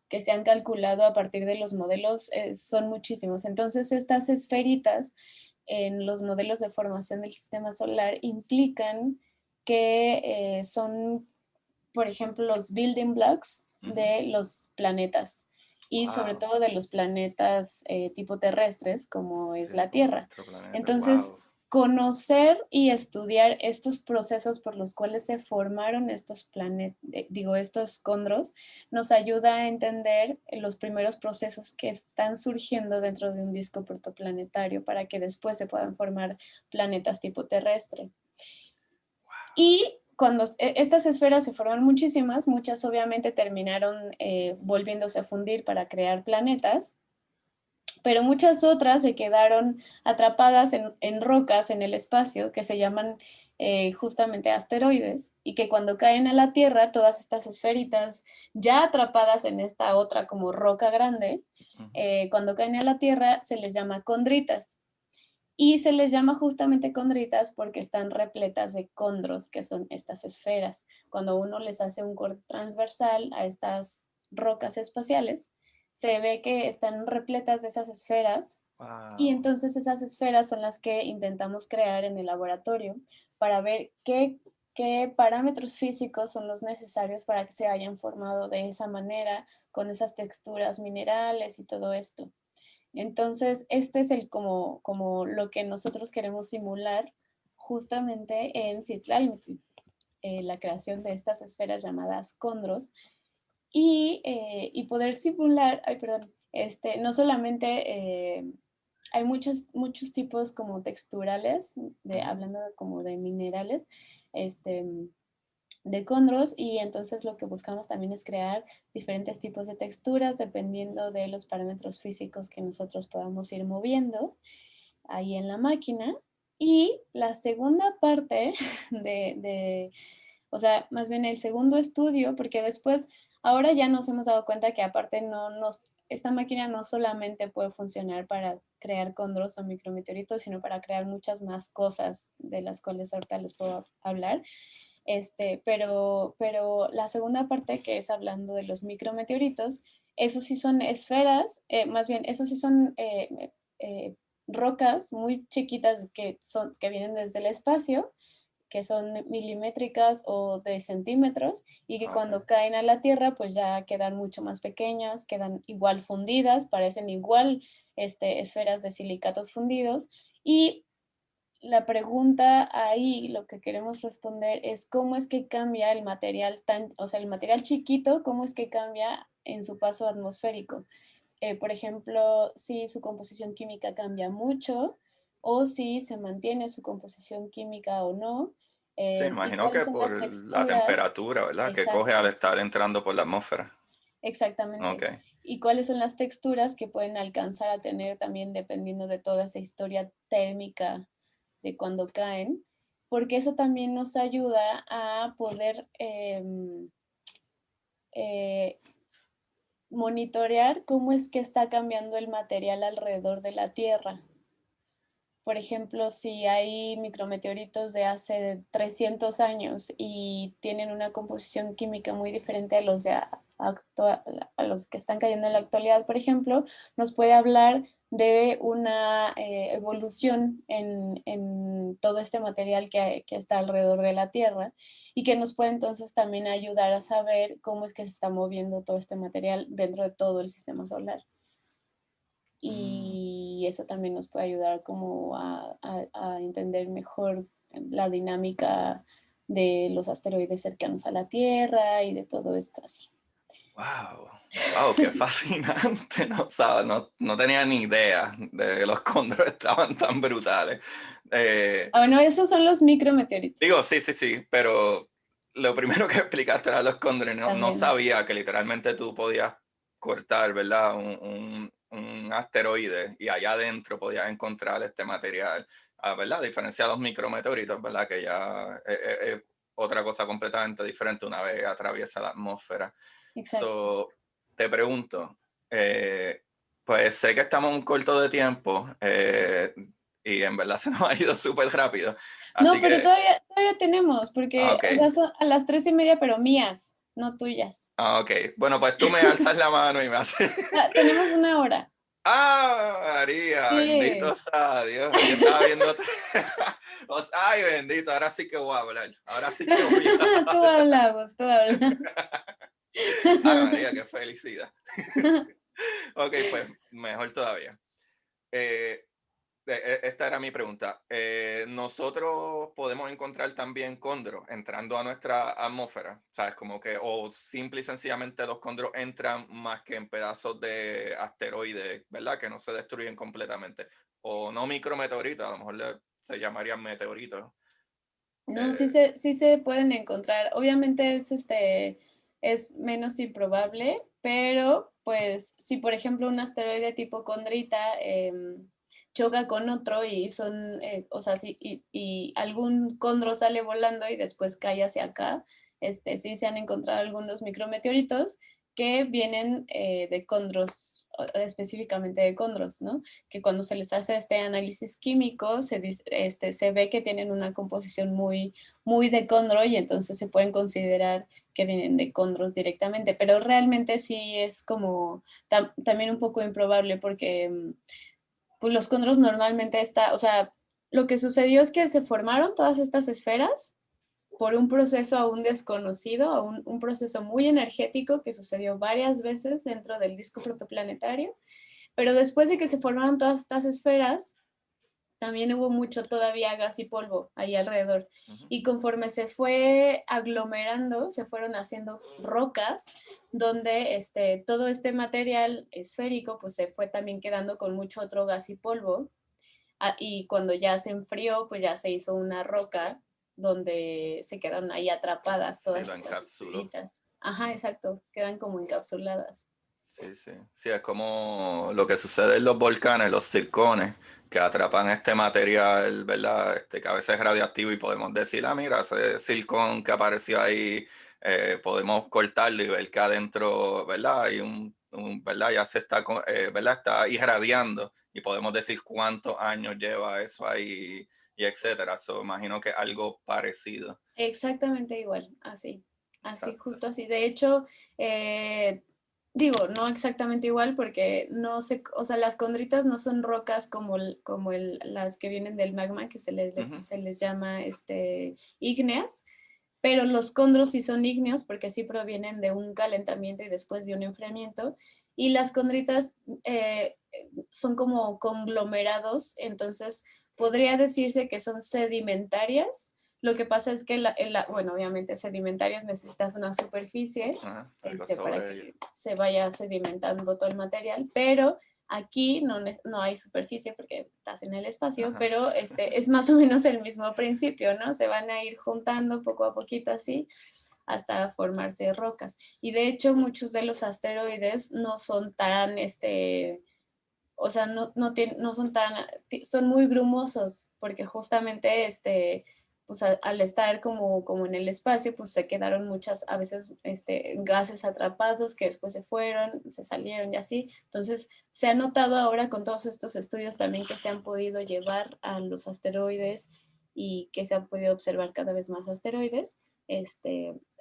S2: que se han calculado a partir de los modelos son muchísimos. Entonces, estas esferitas en los modelos de formación del sistema solar implican que son, por ejemplo, los building blocks
S1: Ujú.
S2: de los planetas, y sobre
S1: Wow.
S2: todo de los planetas tipo terrestres, como es
S1: Sí,
S2: la
S1: como
S2: Tierra.
S1: nuestro planeta.
S2: Entonces,
S1: Wow.
S2: conocer y estudiar estos procesos por los cuales se formaron estos condros, nos ayuda a entender los primeros procesos que están surgiendo dentro de un disco protoplanetario para que después se puedan formar planetas tipo terrestre. Y cuando estas esferas se forman muchísimas, muchas obviamente terminaron volviéndose a fundir para crear planetas, pero muchas otras se quedaron atrapadas en rocas en el espacio que se llaman justamente asteroides, y que cuando caen a la Tierra, todas estas esferitas ya atrapadas en esta otra como roca grande,
S1: Ujú.
S2: cuando caen a la Tierra se les llama condritas. Y se les llama justamente condritas porque están repletas de condros, que son estas esferas. Cuando uno les hace un corte transversal a estas rocas espaciales, se ve que están repletas de esas esferas y
S1: Wow.
S2: entonces esas esferas son las que intentamos crear en el laboratorio para ver qué parámetros físicos son los necesarios para que se hayan formado de esa manera, con esas texturas minerales y todo esto. Entonces, este es como lo que nosotros queremos simular justamente en Citlali, la creación de estas esferas llamadas condros y poder simular, ay, perdón, no solamente hay muchos tipos como texturales, hablando como de minerales, este, de condros y entonces lo que buscamos también es crear diferentes tipos de texturas dependiendo de los parámetros físicos que nosotros podamos ir moviendo ahí en la máquina. Y la segunda parte o sea, más bien el segundo estudio, porque después, ahora ya nos hemos dado cuenta que aparte esta máquina no solamente puede funcionar para crear condros o micrometeoritos, sino para crear muchas más cosas de las cuales ahorita les puedo hablar. Pero la segunda parte que es hablando de los micrometeoritos, esos sí son esferas, más bien, esos sí son rocas muy chiquitas que vienen desde el espacio, que son milimétricas o de centímetros y que
S1: Ok.
S2: cuando caen a la Tierra pues ya quedan mucho más pequeñas, quedan igual fundidas, parecen igual esferas de silicatos fundidos y la pregunta ahí, lo que queremos responder es cómo es que cambia el material o sea, el material chiquito, cómo es que cambia en su paso atmosférico. Por ejemplo, si su composición química cambia mucho o si se mantiene su composición química o no,
S1: Sí,
S2: y
S1: imagino
S2: cuáles
S1: que
S2: son
S1: por
S2: las
S1: la
S2: texturas.
S1: temperatura, ¿verdad? Que coge al
S2: Exacto,
S1: estar entrando por la atmósfera. Ok.
S2: exactamente. Y cuáles son las texturas que pueden alcanzar a tener también dependiendo de toda esa historia térmica de cuando caen, porque eso también nos ayuda a poder eh, monitorear cómo es que está cambiando el material alrededor de la Tierra. Por ejemplo, si hay micrometeoritos de hace 300 años y tienen una composición química muy diferente a a los que están cayendo en la actualidad, por ejemplo, nos puede hablar de una evolución en todo este material que está alrededor de la Tierra y que nos puede entonces también ayudar a saber cómo es que se está moviendo todo este material dentro de todo el sistema solar
S1: Mm.
S2: y eso también nos puede ayudar como a entender mejor la dinámica de los asteroides cercanos a la Tierra y de todo esto así.
S1: Wow, wow, qué fascinante. No, no tenía ni idea de que los cóndores estaban tan brutales. Eh,
S2: Ah, bueno, esos son los
S1: Digo,
S2: micrometeoritos
S1: sí, sí, sí, pero lo primero que explicaste era los cóndores. No
S2: también.
S1: sabía que literalmente tú podías cortar, ¿verdad? Un asteroide y allá adentro podías encontrar este material, ¿verdad? A diferencia de los micrometeoritos, ¿verdad? Que ya es otra cosa completamente diferente una vez atraviesa la atmósfera.
S2: Exacto.
S1: So, te pregunto, eh, pues sé que estamos un corto de tiempo y en verdad se nos ha ido súper rápido.
S2: No,
S1: Así
S2: pero
S1: que,
S2: todavía tenemos, porque,
S1: ok,
S2: o sea, son a las 3:30, pero mías, no tuyas.
S1: ok. Bueno, pues tú me alzas la mano y me haces.
S2: Ah, tenemos 1 hora.
S1: ¡Ah, María!
S2: Sí.
S1: Bendito sea Dios. Yo estaba viendo. Ay, bendito, ahora sí que voy a hablar. Ahora sí que voy a
S2: Tú
S1: hablar.
S2: hablamos, tú hablas.
S1: Ay, María, qué felicidad. Ok, pues mejor todavía. Eh, Esta era mi pregunta. ¿Nosotros podemos encontrar también cóndor entrando a nuestra atmósfera? ¿Sabes? Como que, o simple y sencillamente los cóndores entran más que en pedazos de asteroides, ¿verdad? Que no se destruyen completamente. O no micrometeoritos, a lo mejor se llamarían meteoritos.
S2: No,
S1: Eh,
S2: sí se pueden encontrar. Obviamente es menos improbable, pero pues si por ejemplo un asteroide tipo Condrita choca con otro y o sea, y algún condro sale volando y después cae hacia acá, sí se han encontrado algunos micrometeoritos que vienen de condros específicamente de condros, ¿no? Que cuando se les hace este análisis químico, se ve que tienen una composición muy, muy de condro y entonces se pueden considerar que vienen de condros directamente, pero realmente sí es como también un poco improbable porque pues los condros normalmente o sea, lo que sucedió es que se formaron todas estas esferas por un proceso aún desconocido, un proceso muy energético que sucedió varias veces dentro del disco protoplanetario, pero después de que se formaron todas estas esferas, también hubo mucho todavía gas y polvo ahí alrededor. Y conforme se fue aglomerando, se fueron haciendo rocas, donde todo este material esférico pues se fue también quedando con mucho otro gas y polvo. Y cuando ya se enfrió, pues ya se hizo una roca donde se quedaron ahí atrapadas
S1: Sí,
S2: todas
S1: lo
S2: estas
S1: encapsuló.
S2: estrellitas. Ajá, exacto, quedan como encapsuladas.
S1: Sí, sí. Sí, es como lo que sucede en los volcanes, los circones, que atrapan este material, ¿verdad? Que a veces es radioactivo y podemos decir, ah, mira, ese circón que apareció ahí, podemos cortarlo y ver que adentro, ¿verdad? Hay ¿verdad? Ya se está, ¿verdad? Está irradiando y podemos decir cuántos años lleva eso ahí y etcétera. So, imagino que algo parecido.
S2: Exactamente igual, así,
S1: Exacto.
S2: justo así. De hecho, digo, no exactamente igual porque no sé, o sea, las condritas no son rocas como las que vienen del magma, que se les llama ígneas, pero los condros sí son ígneos porque sí provienen de un calentamiento y después de un enfriamiento. Y las condritas son como conglomerados, entonces podría decirse que son sedimentarias. Lo que pasa es que, bueno, obviamente sedimentarias necesitas una superficie
S1: Ajá, algo
S2: para
S1: sobre ello.
S2: que se vaya sedimentando todo el material, pero aquí no hay superficie porque estás en el espacio,
S1: Ajá.
S2: pero es más o menos el mismo principio, ¿no? Se van a ir juntando poco a poquito así hasta formarse rocas. Y de hecho muchos de los asteroides no son tan, o sea, no son tan, son muy grumosos porque justamente, pues al estar como en el espacio, pues se quedaron muchas, a veces, gases atrapados que después se fueron, se salieron y así. Entonces, se ha notado ahora con todos estos estudios también que se han podido llevar a los asteroides y que se han podido observar cada vez más asteroides.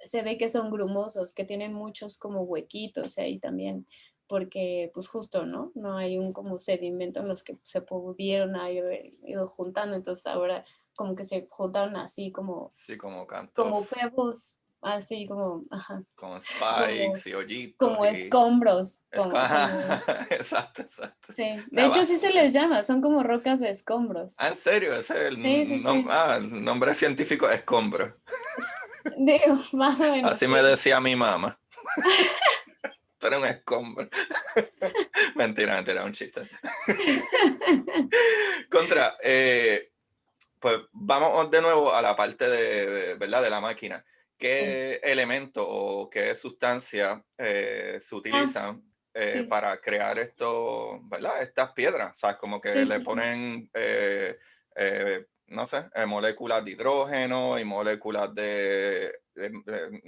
S2: Se ve que son grumosos, que tienen muchos como huequitos ahí también porque pues justo, ¿no? No hay un como sedimento en los que se pudieron haber ido juntando, entonces ahora como que se juntaron así
S1: Sí, como
S2: como
S1: cantos,
S2: pebbles, así como, ajá,
S1: con
S2: como,
S1: spikes y hoyitos
S2: como
S1: y...
S2: escombros, como,
S1: Ajá, exacto, exacto.
S2: sí. De
S1: Una
S2: hecho sí se
S1: basura.
S2: les llama, son como rocas de escombros.
S1: Ah, ¿en serio? Ese es
S2: Sí, sí, sí.
S1: el nombre científico es escombro.
S2: Digo, más o menos,
S1: Así me
S2: sí.
S1: decía mi mamá. Tú eres un escombro. Mentira, mentira, un chiste. Contra, pues vamos de nuevo a la parte ¿verdad? De la máquina.
S2: Sí.
S1: ¿Qué elemento o qué sustancia se
S2: Ah,
S1: utilizan
S2: sí,
S1: para crear esto, ¿verdad? Estas piedras? O sea, como que
S2: sí,
S1: le
S2: sí, sí.
S1: ponen, no sé, moléculas de hidrógeno y moléculas de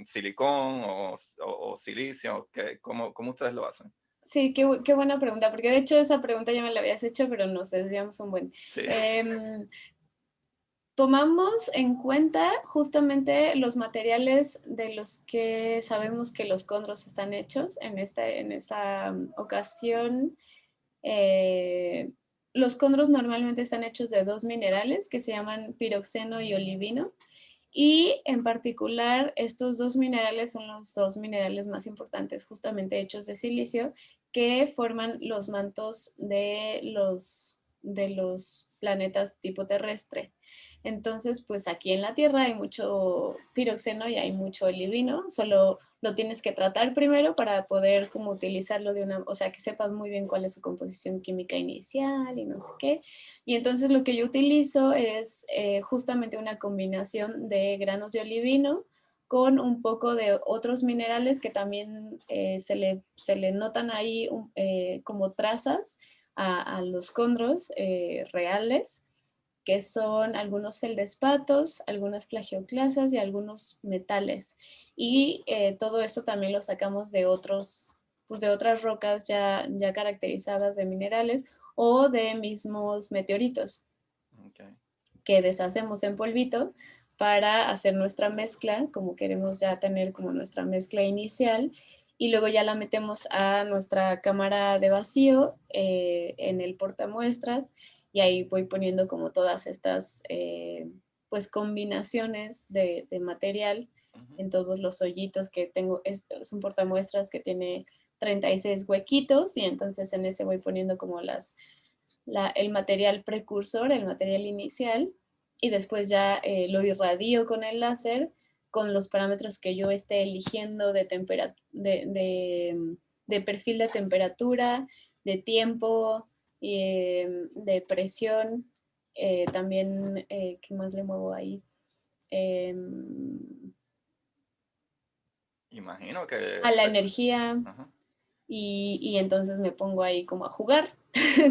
S1: silicón o silicio. ¿Cómo ustedes lo hacen?
S2: Sí, qué buena pregunta, porque de hecho esa pregunta ya me la habías hecho, pero nos desviamos un buen.
S1: Sí.
S2: Em, Tomamos en cuenta justamente los materiales de los que sabemos que los condros están hechos. En esta ocasión, eh, los condros normalmente están hechos de dos minerales que se llaman piroxeno y olivino. Y en particular, estos dos minerales son los dos minerales más importantes, justamente hechos de silicio, que forman los mantos de los planetas tipo terrestre. Entonces, pues aquí en la Tierra hay mucho piroxeno y hay mucho olivino, solo lo tienes que tratar primero para poder como utilizarlo o sea, que sepas muy bien cuál es su composición química inicial y no sé qué. Y entonces lo que yo utilizo es justamente una combinación de granos de olivino con un poco de otros minerales que también se le notan ahí como trazas a los condros reales, que son algunos feldespatos, algunas plagioclasas y algunos metales. Y todo esto también lo sacamos de pues, de otras rocas ya caracterizadas de minerales o de mismos meteoritos
S1: Okay.
S2: que deshacemos en polvito para hacer nuestra mezcla, como queremos ya tener como nuestra mezcla inicial, y luego ya la metemos a nuestra cámara de vacío en el portamuestras, y ahí voy poniendo como todas estas pues combinaciones de material
S1: Ujú.
S2: en todos los hoyitos que tengo. Es un portamuestras que tiene 36 huequitos, y entonces en ese voy poniendo como el material precursor, el material inicial, y después ya lo irradio con el láser con los parámetros que yo esté eligiendo de perfil de temperatura, de tiempo, de presión. También, ¿qué más le muevo ahí?
S1: Imagino que...
S2: A la energía,
S1: Ajá.
S2: y entonces me pongo ahí como a jugar,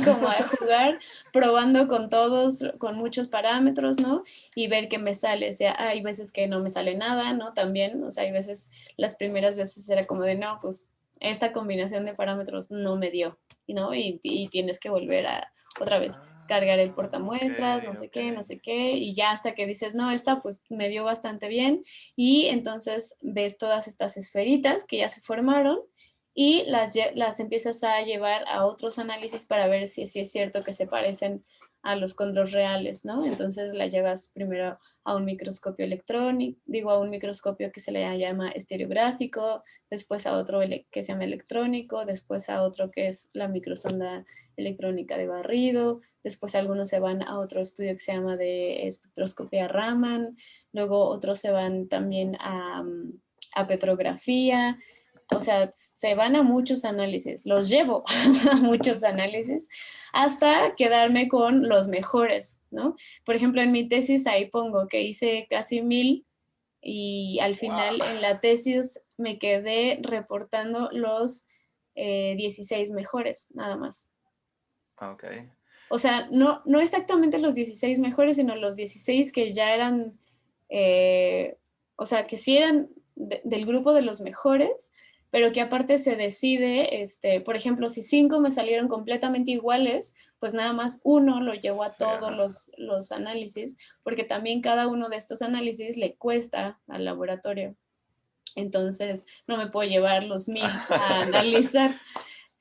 S2: como a jugar, probando con todos, con muchos parámetros, ¿no? Y ver qué me sale. O sea, hay veces que no me sale nada, ¿no? También, o sea, hay veces, las primeras veces era como de, no, pues esta combinación de parámetros no me dio, ¿no? Y tienes que volver a otra vez cargar el
S1: Ok,
S2: portamuestras,
S1: ok.
S2: no sé qué, y ya hasta que dices, no, esta pues me dio bastante bien, y entonces ves todas estas esferitas que ya se formaron y las empiezas a llevar a otros análisis para ver si es cierto que se parecen a los condros reales, ¿no? Entonces la llevas primero a un microscopio electrónico, digo a un microscopio que se le llama estereográfico, después a otro que se llama electrónico, después a otro que es la microsonda electrónica de barrido, después algunos se van a otro estudio que se llama de espectroscopía Raman, luego otros se van también a petrografía. O sea, se van a muchos análisis, los llevo a muchos análisis hasta quedarme con los mejores, ¿no? Por ejemplo, en mi tesis ahí pongo que hice casi 1000, y al
S1: Wow.
S2: final en la tesis me quedé reportando los 16 mejores, nada más.
S1: Ok.
S2: O sea, no exactamente los 16 mejores, sino los 16 que ya eran, eh, o sea, que sí eran del grupo de los mejores, pero que aparte se decide, por ejemplo, si 5 me salieron completamente iguales, pues nada más uno lo llevo a
S1: Sí,
S2: todos
S1: ajá.
S2: los análisis, porque también cada uno de estos análisis le cuesta al laboratorio. Entonces, no me puedo llevar los 1000 a analizar.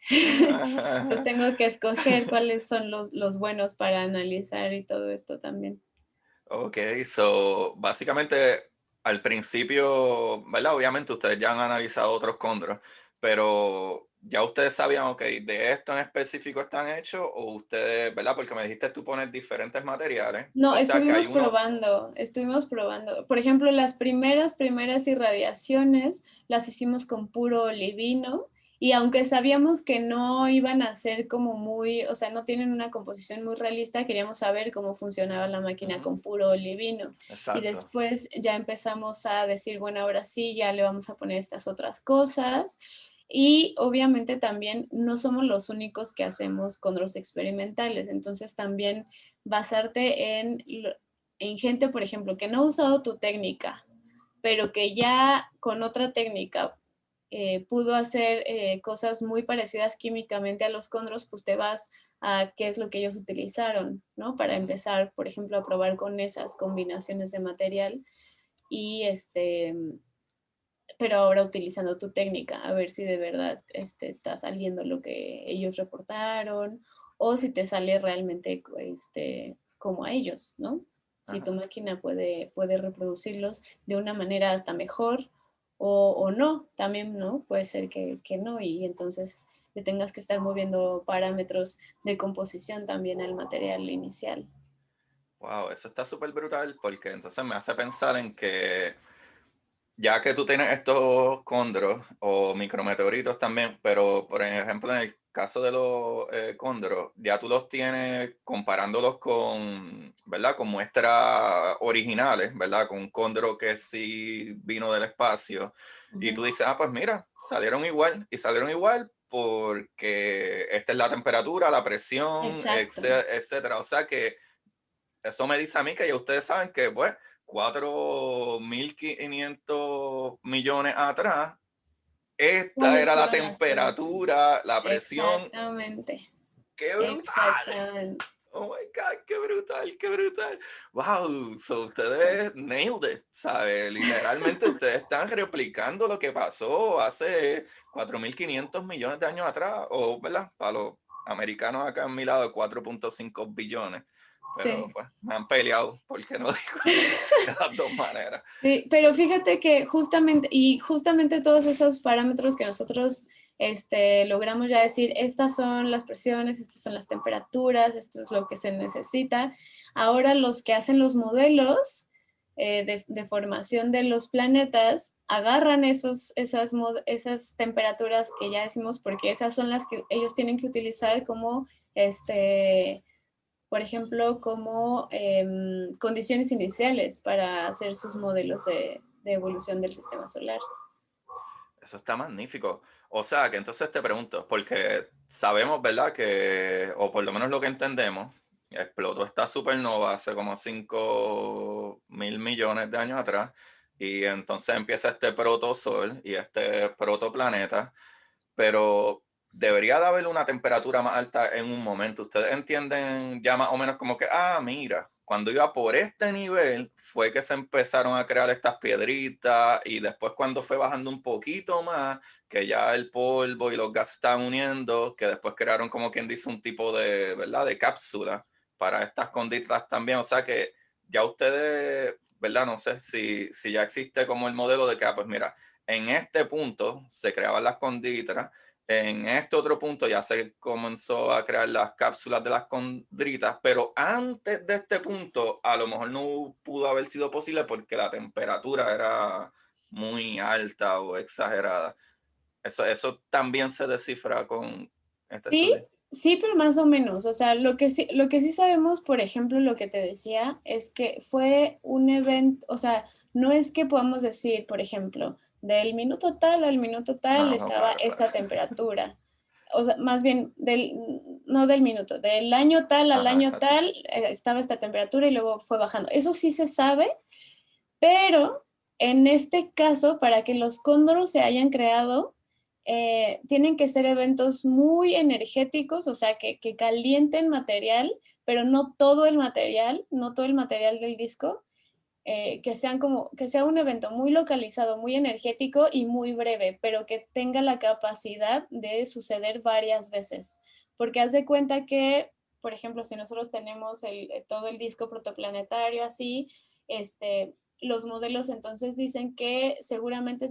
S2: Entonces tengo que escoger cuáles son los buenos para analizar y todo esto también.
S1: Ok, so básicamente al principio, ¿verdad? Obviamente ustedes ya han analizado otros condros, pero ya ustedes sabían, ok, de esto en específico están hechos, o ustedes, ¿verdad? Porque me dijiste tú pones diferentes materiales,
S2: No,
S1: o sea que hay uno,
S2: estuvimos probando. Por ejemplo, las primeras irradiaciones las hicimos con puro olivino, y aunque sabíamos que no iban a ser como muy, o sea, no tienen una composición muy realista, queríamos saber cómo funcionaba la máquina
S1: ujú,
S2: con puro olivino. Y
S1: exacto,
S2: después ya empezamos a decir, bueno, ahora sí, ya le vamos a poner estas otras cosas. Y obviamente también no somos los únicos que hacemos condros experimentales, entonces también basarte en gente, por ejemplo, que no ha usado tu técnica, pero que ya con otra técnica pudo hacer cosas muy parecidas químicamente a los condros, pues te vas a qué es lo que ellos utilizaron, ¿no? Para
S1: ujú,
S2: empezar, por ejemplo, a probar con esas combinaciones de material, y pero ahora utilizando tu técnica, a ver si de verdad está saliendo lo que ellos reportaron, o si te sale realmente como a ellos, ¿no? Si tu
S1: ajá.
S2: máquina puede reproducirlos de una manera hasta mejor, o no, también, ¿no? Puede ser que no, y entonces le tengas que estar moviendo parámetros de composición también al material inicial.
S1: Wow, eso está súper brutal porque entonces me hace pensar en que ya que tú tienes estos cóndros o micrometeoritos también, pero por ejemplo en el caso de los cóndros, ya tú los tienes comparándolos con, ¿verdad? Con muestras originales, ¿verdad? Con un cóndoro que sí vino del espacio. Y
S2: Ujú.
S1: tú dices, ah, pues mira, salieron igual. Y salieron igual porque esta es la temperatura, la presión,
S2: Exacto.
S1: etcétera. O sea que eso me dice a mí que ya ustedes saben que, pues, 4.500 millones atrás, esta
S2: ¿Cuáles
S1: era la
S2: fueron las condiciones?
S1: temperatura, la presión.
S2: Exactamente,
S1: ¡Qué brutal!
S2: exactamente.
S1: Oh my God, qué brutal, qué brutal. Wow, so
S2: Sí.
S1: ustedes nailed it, ¿sabe? Literalmente ustedes están replicando lo que pasó hace 4.500 millones de años atrás, o, ¿verdad? Para los americanos acá en mi lado, 4.5 billones. Pero
S2: Sí.
S1: pues me han peleado, porque no digo de las dos maneras.
S2: Sí, pero fíjate que justamente todos esos parámetros que nosotros logramos ya decir, estas son las presiones, estas son las temperaturas, esto es lo que se necesita. Ahora los que hacen los modelos de formación de los planetas agarran esas temperaturas que ya decimos, porque esas son las que ellos tienen que utilizar como por ejemplo, como condiciones iniciales para hacer sus modelos de evolución del sistema solar.
S1: Eso está magnífico. O sea, que entonces te pregunto, porque sabemos, ¿verdad? Que, o por lo menos lo que entendemos, explotó esta supernova hace como 5.000 millones de años atrás, y entonces empieza este protosol y este protoplaneta, pero debería de haber una temperatura más alta en un momento. Ustedes entienden ya más o menos como que, mira, cuando iba por este nivel fue que se empezaron a crear estas piedritas y después cuando fue bajando un poquito más, que ya el polvo y los gases estaban uniendo, que después crearon como quien dice un tipo de, ¿verdad? De cápsula para estas conditas también. O sea que ya ustedes, ¿verdad? No sé si ya existe como el modelo de que, pues mira, en este punto se creaban las condritas, en este otro punto ya se comenzó a crear las cápsulas de las condritas, pero antes de este punto a lo mejor no pudo haber sido posible porque la temperatura era muy alta o exagerada. Eso también se descifra con este
S2: Sí,
S1: estudio.
S2: sí, pero más o menos. O sea, lo que sí sabemos, por ejemplo, lo que te decía, es que fue un evento, o sea, no es que podamos decir, por ejemplo, del minuto tal al minuto tal
S1: No,
S2: estaba
S1: claro, claro.
S2: esta temperatura. O sea, más bien, no del minuto, del año tal al
S1: Ajá,
S2: año
S1: exacto.
S2: tal estaba esta temperatura y luego fue bajando. Eso sí se sabe, pero en este caso, para que los cóndoros se hayan creado, tienen que ser eventos muy energéticos, o sea, que calienten material, pero no todo el material del disco, que sea un evento muy localizado, muy energético y muy breve, pero que tenga la capacidad de suceder varias veces. Porque haz de cuenta que, por ejemplo, si nosotros tenemos todo el disco protoplanetario así, los modelos entonces dicen que seguramente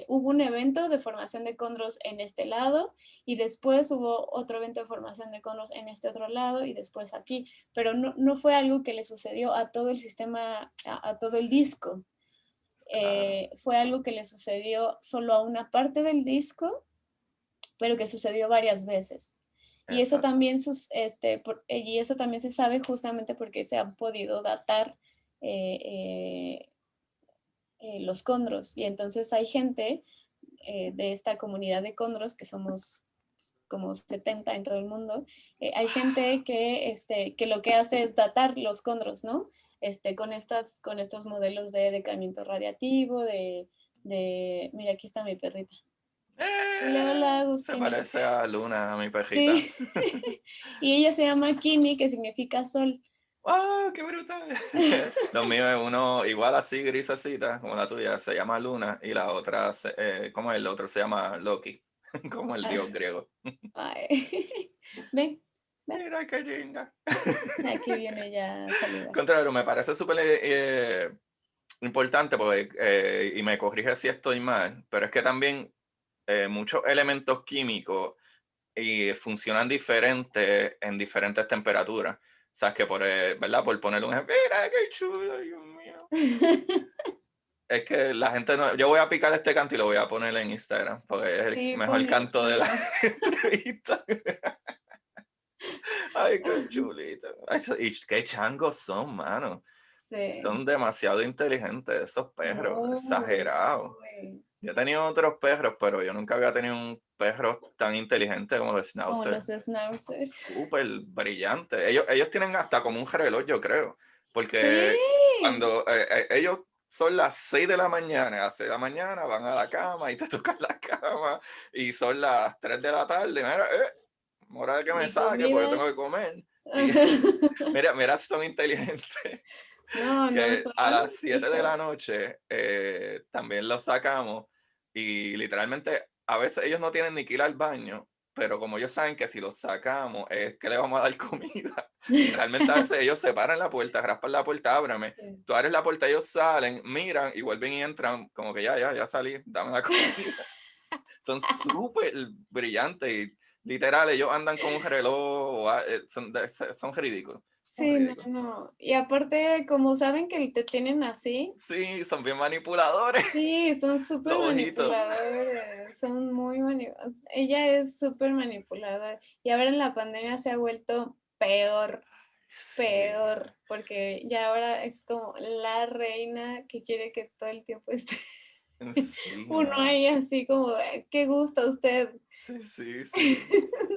S2: hubo un evento de formación de cóndros en este lado y después hubo otro evento de formación de cóndros en este otro lado y después aquí, pero no fue algo que le sucedió a todo el sistema, a todo el
S1: Sí,
S2: disco.
S1: claro.
S2: Fue algo que le sucedió solo a una parte del disco, pero que sucedió varias veces. Y eso
S1: Exacto.
S2: también, y eso también se sabe justamente porque se han podido datar eh, eh, los condros. Y entonces hay gente de esta comunidad de condros, que somos como 70 en todo el mundo, hay gente que lo que hace es datar los condros, ¿no? Con estos modelos de decaimiento radiativo, mira, aquí está mi perrita. Dile hola,
S1: Se
S2: Agustina.
S1: parece a Luna, a mi perrita.
S2: Sí. Y ella se llama Kimi, que significa sol.
S1: ¡Wow! ¡Qué brutal! Lo mío es uno igual así, grisecita, como la tuya, se llama Luna, y la otra, como el otro se llama Loki, como el dios
S2: Ah,
S1: griego.
S2: ay. Ven, ven.
S1: Mira qué linda.
S2: Aquí viene ya a saludar.
S1: Contrario, me parece súper importante, porque, y me corrige si estoy mal, pero es que también muchos elementos químicos y funcionan diferente en diferentes temperaturas. O sea, que ¿verdad? Por poner un ejemplo, mira qué chulo, Dios mío. Es que la gente no. Yo voy a picar este canto y lo voy a poner en Instagram, porque es el
S2: Sí,
S1: mejor
S2: ponlo,
S1: canto de la
S2: ponlo.
S1: entrevista. Ay, qué chulito. Ay, y qué changos son, mano.
S2: Sí,
S1: Son demasiado inteligentes esos perros,
S2: muy,
S1: exagerados.
S2: muy.
S1: Yo he tenido otros perros, pero yo nunca había tenido un perro tan inteligente como los
S2: Como
S1: Schnauzer.
S2: los schnauzer.
S1: Súper brillante. Ellos tienen hasta como un reloj, yo creo.
S2: Sí,
S1: Porque cuando ellos son las 6 de la mañana, a las 6 de la mañana van a la cama y te tocan la cama y son las 3 de la tarde, mira, hora de que me
S2: Mi
S1: saque porque
S2: comida.
S1: tengo que comer. Y mira, mira si son inteligentes,
S2: No, no
S1: que
S2: son,
S1: a las 7 de la
S2: híjole.
S1: noche también los sacamos y literalmente a veces ellos no tienen ni que ir al baño, pero como ellos saben que si los sacamos es que le vamos a dar comida, literalmente a veces ellos se paran la puerta, raspan la puerta, ábrame,
S2: Sí.
S1: tú abres la puerta, ellos salen, miran y vuelven y entran como que ya salí, dame la comida. Son súper brillantes y literal, ellos andan con un reloj, son ridículos, son
S2: Sí, no,
S1: ridículos.
S2: no. Y aparte, como saben que te tienen así,
S1: Sí, son bien manipuladores,
S2: sí, son súper
S1: los ojitos.
S2: manipuladores, son muy manipuladores. Ella es súper manipuladora. Y ahora en la pandemia se ha vuelto peor,
S1: Sí,
S2: peor, porque ya ahora es como la reina que quiere que todo el tiempo esté
S1: sí,
S2: uno
S1: mano.
S2: ahí así como, qué gusta usted.
S1: Sí, sí, sí.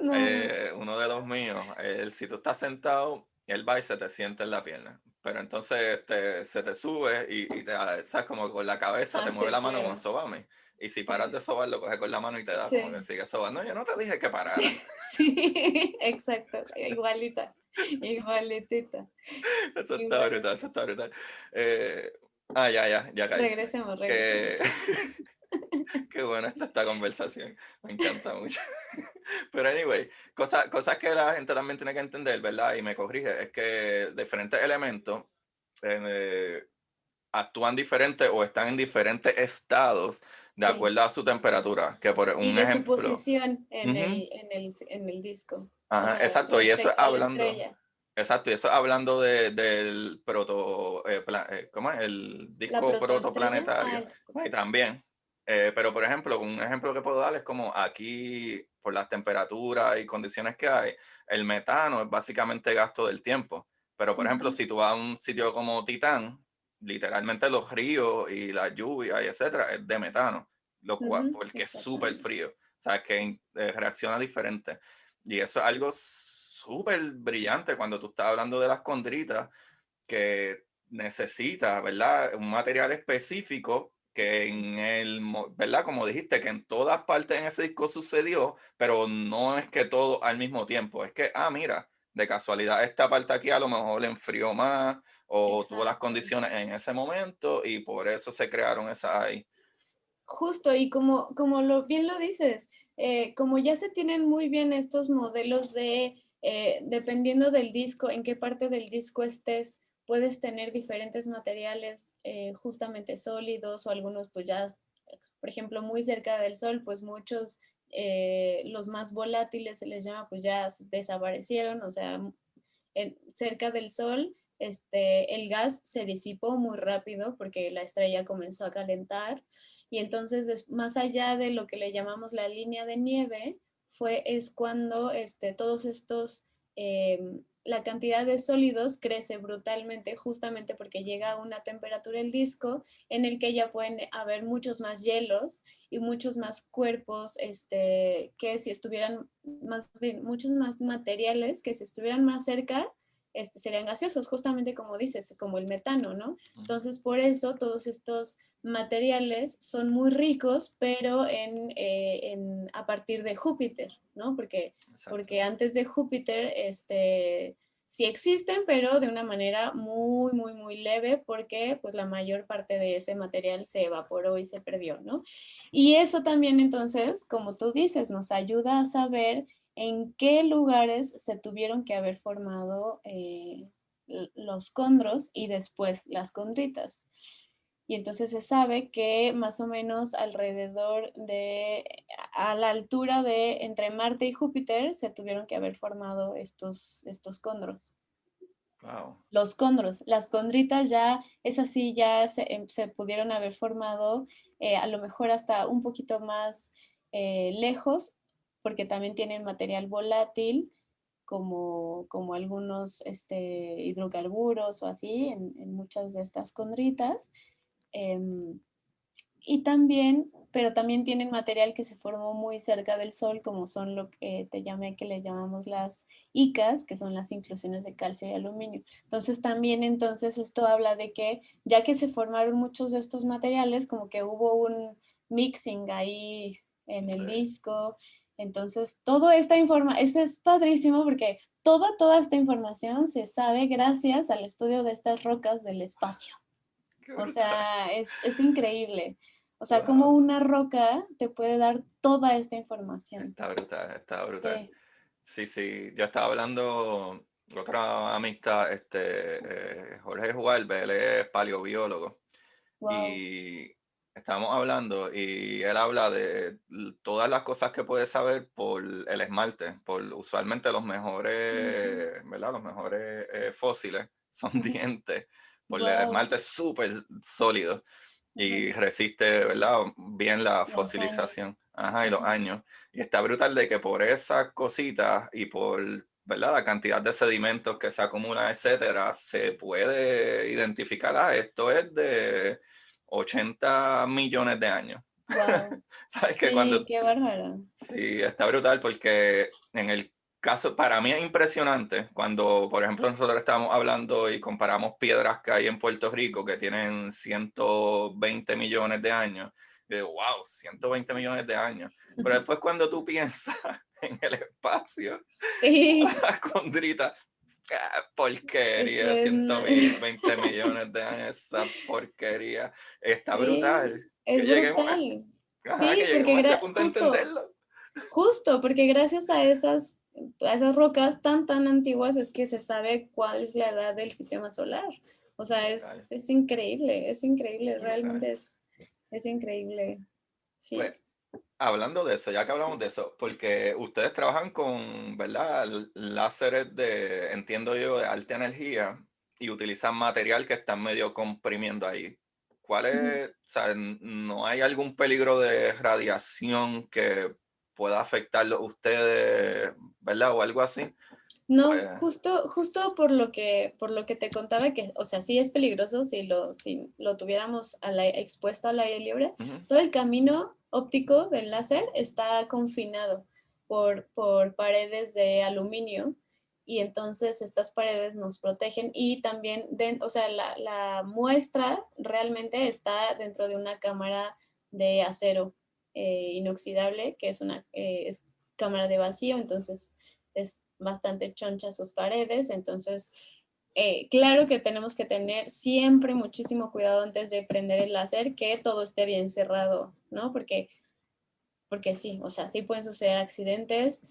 S2: No, no.
S1: Uno de los míos, si tú estás sentado, él va y se te sienta en la pierna. Pero entonces se te sube y te da, ¿sabes? Como con la cabeza
S2: Ah,
S1: te mueve
S2: sí,
S1: la mano como
S2: claro.
S1: sobame. Y si paras
S2: Sí,
S1: de sobar, lo coge con la mano y te da como que
S2: sí,
S1: sigue sobando. Yo no te dije que parara.
S2: sí, sí, exacto, igualita, igualitita,
S1: Eso está brutal, eso
S2: igualita.
S1: está brutal. Eh, ya caí.
S2: Regresemos,
S1: Que,
S2: regresemos.
S1: qué buena está esta conversación. Me encanta mucho. Pero anyway, cosas que la gente también tiene que entender, ¿verdad? Y me corrige, es que diferentes elementos eh, actúan diferentes o están en diferentes estados de
S2: Sí.
S1: acuerdo a su temperatura. Que por
S2: Y
S1: un
S2: de su
S1: ejemplo,
S2: posición
S1: ujú,
S2: en el disco, o
S1: ajá,
S2: sea,
S1: exacto, y eso es
S2: respecto a la
S1: hablando.
S2: estrella,
S1: Exacto, y eso hablando del ¿cómo es? El
S2: la
S1: disco
S2: protoestrella,
S1: protoplanetario.
S2: el disco.
S1: Y también, pero por ejemplo, un ejemplo que puedo dar es como aquí, por las temperaturas y condiciones que hay, el metano es básicamente gasto del tiempo. Pero por ejemplo,
S2: Ujú,
S1: si tú vas a un sitio como Titán, literalmente los ríos y la lluvia y etcétera es de metano, lo cual,
S2: ujú,
S1: porque es súper
S2: exactamente.
S1: frío, o sea,
S2: Sí.
S1: que reacciona diferente. Y eso es
S2: Sí.
S1: algo súper brillante cuando tú estás hablando de las condritas, que necesita, ¿verdad? Un material específico que
S2: Sí.
S1: en ¿verdad? Como dijiste, que en todas partes en ese disco sucedió, pero no es que todo al mismo tiempo. Es que, mira, de casualidad esta parte aquí a lo mejor le enfrió más o tuvo las
S2: Exacto.
S1: condiciones en ese momento y por eso se crearon esas ahí.
S2: Justo, y como bien lo dices, como ya se tienen muy bien estos modelos de, dependiendo del disco, en qué parte del disco estés, puedes tener diferentes materiales justamente sólidos o algunos pues ya, por ejemplo, muy cerca del sol, pues muchos, los más volátiles se les llama, pues ya desaparecieron, o sea, cerca del sol, el gas se disipó muy rápido porque la estrella comenzó a calentar y entonces más allá de lo que le llamamos la línea de nieve, es cuando todos estos, la cantidad de sólidos crece brutalmente justamente porque llega a una temperatura el disco en el que ya pueden haber muchos más hielos y muchos más cuerpos, que si estuvieran más bien, muchos más materiales que si estuvieran más cerca, serían gaseosos, justamente como dices, como el metano, ¿no?
S1: Ujú.
S2: Entonces, por eso todos estos materiales son muy ricos, pero a partir de Júpiter, ¿no?
S1: Exacto.
S2: Porque antes de Júpiter, sí existen, pero de una manera muy, muy, muy leve, porque pues la mayor parte de ese material se evaporó y se perdió, ¿no? Y eso también entonces, como tú dices, nos ayuda a saber en qué lugares se tuvieron que haber formado los condros y después las condritas. Y entonces se sabe que más o menos alrededor de, a la altura de entre Marte y Júpiter, se tuvieron que haber formado estos condros.
S1: Wow.
S2: Los condros, las condritas ya, esas sí ya se pudieron haber formado a lo mejor hasta un poquito más lejos, porque también tienen material volátil, como algunos hidrocarburos o así en muchas de estas condritas. Em, y también, pero también tienen material que se formó muy cerca del Sol, como son lo que te llamé, que le llamamos las ICAs, que son las inclusiones de calcio y aluminio. Entonces también entonces esto habla de que ya que se formaron muchos de estos materiales, como que hubo un mixing ahí en el
S1: Sí.
S2: disco. Entonces, toda esta información, esto es padrísimo porque toda esta información se sabe gracias al estudio de estas rocas del espacio.
S1: Qué
S2: O
S1: brutal.
S2: sea, es increíble. O sea, como
S1: Wow.
S2: una roca te puede dar toda esta información.
S1: Está brutal, está brutal.
S2: Sí,
S1: Sí, sí, yo estaba hablando, otra amistad, Jorge Juárez, él es paleobiólogo
S2: wow.
S1: y estábamos hablando y él habla de todas las cosas que puede saber por el esmalte, por usualmente los mejores, ¿verdad? Los mejores fósiles son dientes, porque el
S2: Wow.
S1: esmalte es súper sólido y resiste, ¿verdad? Bien la
S2: Los años.
S1: fosilización. Ajá, y los
S2: Ujú.
S1: años. Y está brutal de que por esas cositas y por, ¿verdad? La cantidad de sedimentos que se acumulan, etcétera, se puede identificar, esto es de 80 millones de años.
S2: Wow.
S1: ¿Sabes? Que
S2: Sí,
S1: cuando
S2: qué bárbaro.
S1: sí, está brutal porque en el caso, para mí es impresionante cuando, por ejemplo, nosotros estamos hablando y comparamos piedras que hay en Puerto Rico que tienen 120 millones de años. Y digo, wow, 120 millones de años. Pero después cuando tú piensas en el espacio,
S2: Sí,
S1: Condrita,
S2: es,
S1: porquería,
S2: es,
S1: 120 millones de años, esa porquería. Está
S2: sí,
S1: brutal. Que
S2: es
S1: lleguemos
S2: brutal.
S1: ajá, que
S2: Sí, porque
S1: lleguemos a este punto de entenderlo.
S2: justo, porque gracias a esas rocas tan antiguas es que se sabe cuál es la edad del sistema solar. O sea,
S1: Brutal,
S2: es increíble,
S1: brutal.
S2: realmente es increíble.
S1: Pues
S2: Sí.
S1: hablando de eso, ya que hablamos de eso, porque ustedes trabajan con, ¿verdad? Láseres de, entiendo yo, de alta energía y utilizan material que están medio comprimiendo ahí. ¿Cuál
S2: Ujú.
S1: es, o sea, no hay algún peligro de radiación que pueda afectarlo a ustedes, ¿verdad? O algo así?
S2: No,
S1: Pues,
S2: justo por lo que te contaba, que, o sea, sí es peligroso si lo tuviéramos expuesto al aire libre.
S1: ujú,
S2: Todo el camino óptico del láser está confinado por paredes de aluminio y entonces estas paredes nos protegen y también, o sea, la muestra realmente está dentro de una cámara de acero inoxidable, que es cámara de vacío, entonces es bastante choncha sus paredes, entonces claro que tenemos que tener siempre muchísimo cuidado antes de prender el láser, que todo esté bien cerrado, ¿no? Porque sí, o sea, sí pueden suceder accidentes,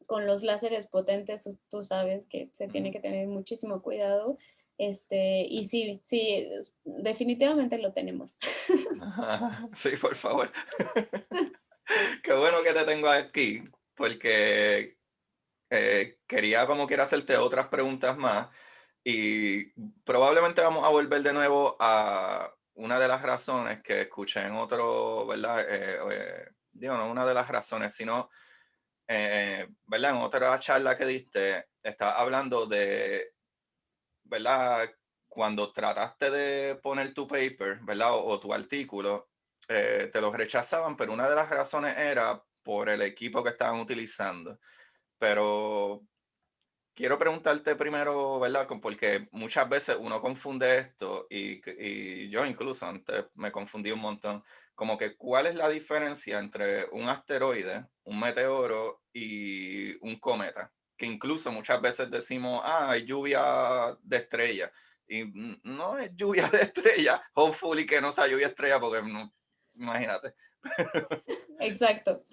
S2: con los láseres potentes, tú sabes que se tiene
S1: ujú.
S2: que tener muchísimo cuidado, y sí, definitivamente lo tenemos.
S1: Ajá, sí, por favor.
S2: Sí.
S1: Qué bueno que te tengo aquí, porque quería como quiera hacerte otras preguntas más y probablemente vamos a volver de nuevo a una de las razones que escuché en otro, ¿verdad? Digo, no una de las razones, sino, ¿verdad? En otra charla que diste, estaba hablando de, ¿verdad? Cuando trataste de poner tu paper, ¿verdad? O tu artículo, te lo rechazaban, pero una de las razones era por el equipo que estaban utilizando. Pero quiero preguntarte primero, ¿verdad? Porque muchas veces uno confunde esto y yo incluso antes me confundí un montón. Como que, ¿cuál es la diferencia entre un asteroide, un meteoro y un cometa? Que incluso muchas veces decimos, hay lluvia de estrellas. Y no es lluvia de estrellas, hopefully que no sea lluvia de estrellas, porque no, imagínate.
S2: Exacto.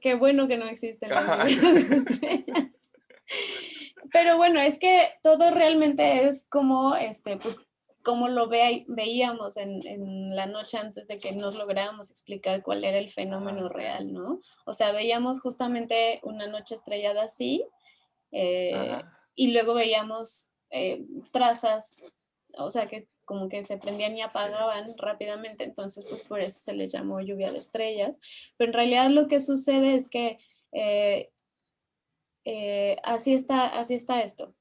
S2: Qué bueno que no existen las
S1: Ajá.
S2: lluvias de estrellas. Pero bueno, es que todo realmente es como, pues, como veíamos en la noche antes de que nos lográramos explicar cuál era el
S1: Ah,
S2: fenómeno
S1: ok.
S2: real, ¿no? O sea, veíamos justamente una noche estrellada así,
S1: Ajá.
S2: y luego veíamos trazas, o sea, que como que se prendían y
S1: Sí.
S2: apagaban rápidamente, entonces pues por eso se les llamó lluvia de estrellas. Pero en realidad lo que sucede es que eh, así está esto.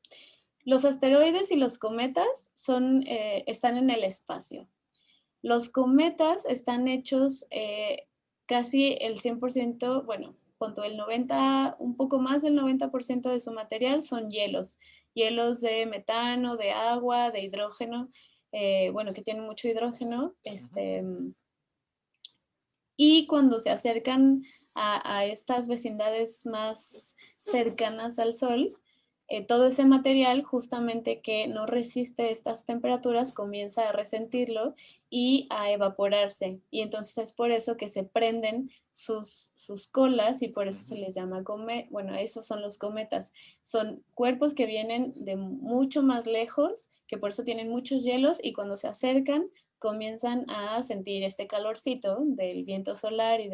S2: Los asteroides y los cometas están en el espacio. Los cometas están hechos casi el 100%, bueno, punto el 90, un poco más del 90% de su material son hielos, hielos de metano, de agua, de hidrógeno, bueno, que tienen mucho hidrógeno, y cuando se acercan a estas vecindades más cercanas al Sol, todo ese material justamente que no resiste estas temperaturas comienza a resentirlo y a evaporarse. Y entonces es por eso que se prenden sus colas y por eso se les llama cometas. Bueno, esos son los cometas. Son cuerpos que vienen de mucho más lejos, que por eso tienen muchos hielos y cuando se acercan comienzan a sentir este calorcito del viento solar y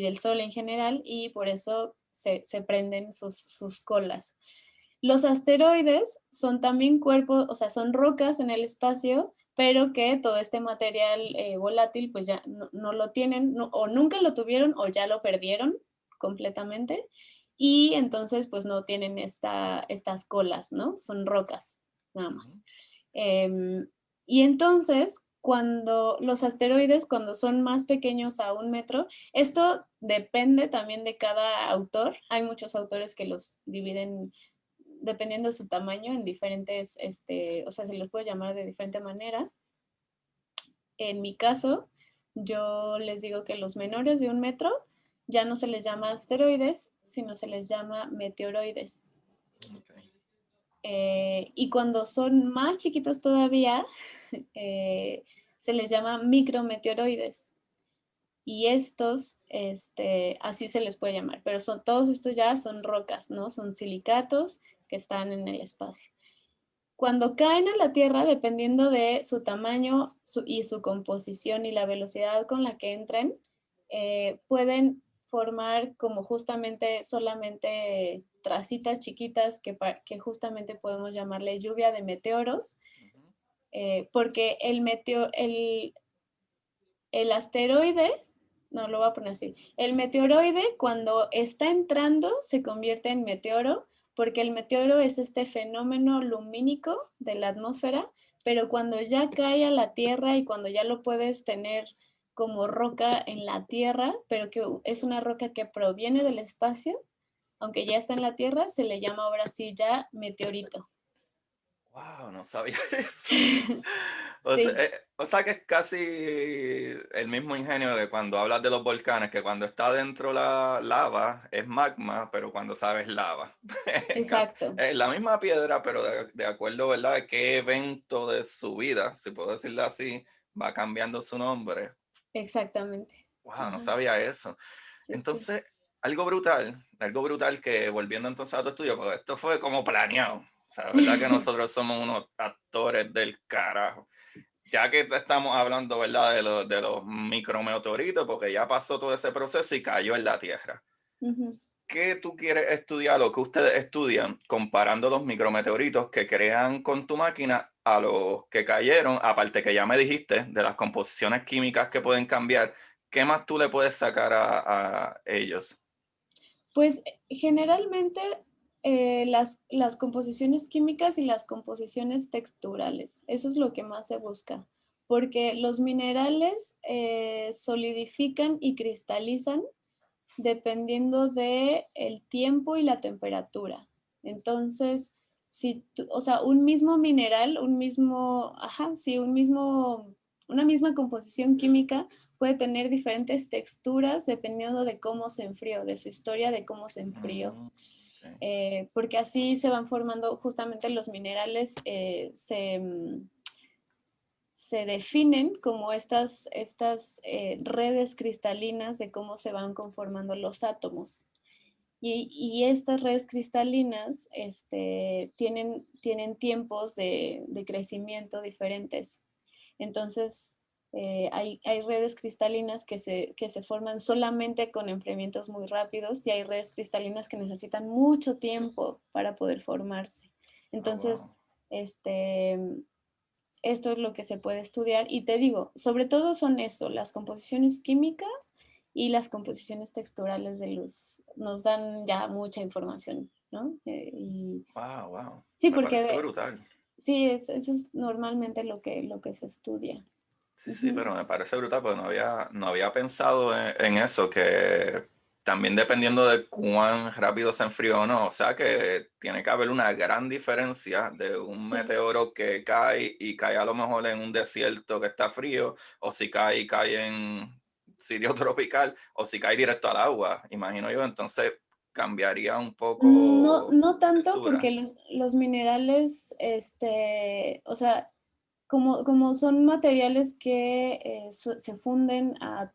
S2: del sol en general y por eso se prenden sus colas. Los asteroides son también cuerpos, o sea, son rocas en el espacio, pero que todo este material volátil pues ya no lo tienen, o nunca lo tuvieron o ya lo perdieron completamente, y entonces pues no tienen estas colas, ¿no? Son rocas, nada más. Y entonces, cuando los asteroides, cuando son más pequeños a 1 metro, esto depende también de cada autor. Hay muchos autores que los dividen dependiendo de su tamaño en diferentes, o sea, se los puede llamar de diferente manera. En mi caso, yo les digo que los menores de 1 metro ya no se les llama asteroides, sino se les llama meteoroides.
S1: Okay.
S2: Y cuando son más chiquitos todavía, se les llama micrometeoroides. Y estos, así se les puede llamar, pero todos estos ya son rocas, ¿no? Son silicatos que están en el espacio. Cuando caen a la Tierra, dependiendo de su tamaño y su composición y la velocidad con la que entren, pueden formar como justamente solamente tracitas chiquitas que justamente podemos llamarle lluvia de meteoros, porque el asteroide, no lo voy a poner así, el meteoroide cuando está entrando se convierte en meteoro, porque el meteoro es este fenómeno lumínico de la atmósfera, pero cuando ya cae a la Tierra y cuando ya lo puedes tener como roca en la Tierra, pero que es una roca que proviene del espacio, aunque ya está en la Tierra, se le llama ahora sí ya meteorito.
S1: Wow, no sabía eso.
S2: Sí,
S1: O sea que es casi el mismo ingenio de cuando hablas de los volcanes, que cuando está dentro la lava es magma, pero cuando sabes lava.
S2: exacto,
S1: Es la misma piedra, pero de acuerdo, ¿verdad? De qué evento de su vida, si puedo decirlo así, va cambiando su nombre.
S2: exactamente.
S1: Wow, no
S2: Ajá,
S1: sabía eso.
S2: sí, sí.
S1: Entonces, algo brutal que volviendo entonces a tu estudio, porque esto fue como planeado. O sea, verdad que nosotros somos unos actores del carajo. Ya que estamos hablando, ¿verdad? De los micrometeoritos, porque ya pasó todo ese proceso y cayó en la Tierra.
S2: Ujú.
S1: ¿Qué tú quieres estudiar o qué ustedes estudian comparando los micrometeoritos que crean con tu máquina a los que cayeron? Aparte que ya me dijiste de las composiciones químicas que pueden cambiar, ¿qué más tú le puedes sacar a ellos?
S2: Pues generalmente las composiciones químicas y las composiciones texturales, eso es lo que más se busca, porque los minerales solidifican y cristalizan dependiendo de el tiempo y la temperatura. Entonces, o sea, un mismo mineral, ajá, sí, una misma composición química puede tener diferentes texturas dependiendo de cómo se enfrió, de su historia de cómo se enfrió.
S1: Mm, ok.
S2: Porque así se van formando justamente los minerales, se definen como estas redes cristalinas de cómo se van conformando los átomos. Y estas redes cristalinas tienen tiempos de crecimiento diferentes. Entonces, hay redes cristalinas que se forman solamente con enfriamientos muy rápidos y hay redes cristalinas que necesitan mucho tiempo para poder formarse.
S1: Ah,
S2: Entonces,
S1: wow.
S2: este, esto es lo que se puede estudiar. Y te digo, sobre todo son eso, las composiciones químicas y las composiciones texturales nos dan ya mucha información, ¿no?
S1: Wow, wow.
S2: Sí,
S1: Me
S2: porque
S1: parece brutal.
S2: sí, eso es normalmente lo que se estudia.
S1: Sí, sí, pero me parece brutal porque no había pensado en eso, que también dependiendo de cuán rápido se enfrió o no, o sea que tiene que haber una gran diferencia de un
S2: Sí.
S1: meteoro que cae y cae a lo mejor en un desierto que está frío, o si cae y cae en sitio tropical, o si cae directo al agua, imagino yo, entonces cambiaría un
S2: No,
S1: poco
S2: no
S1: la
S2: tanto porque
S1: textura.
S2: los minerales, o sea, como son materiales que se funden a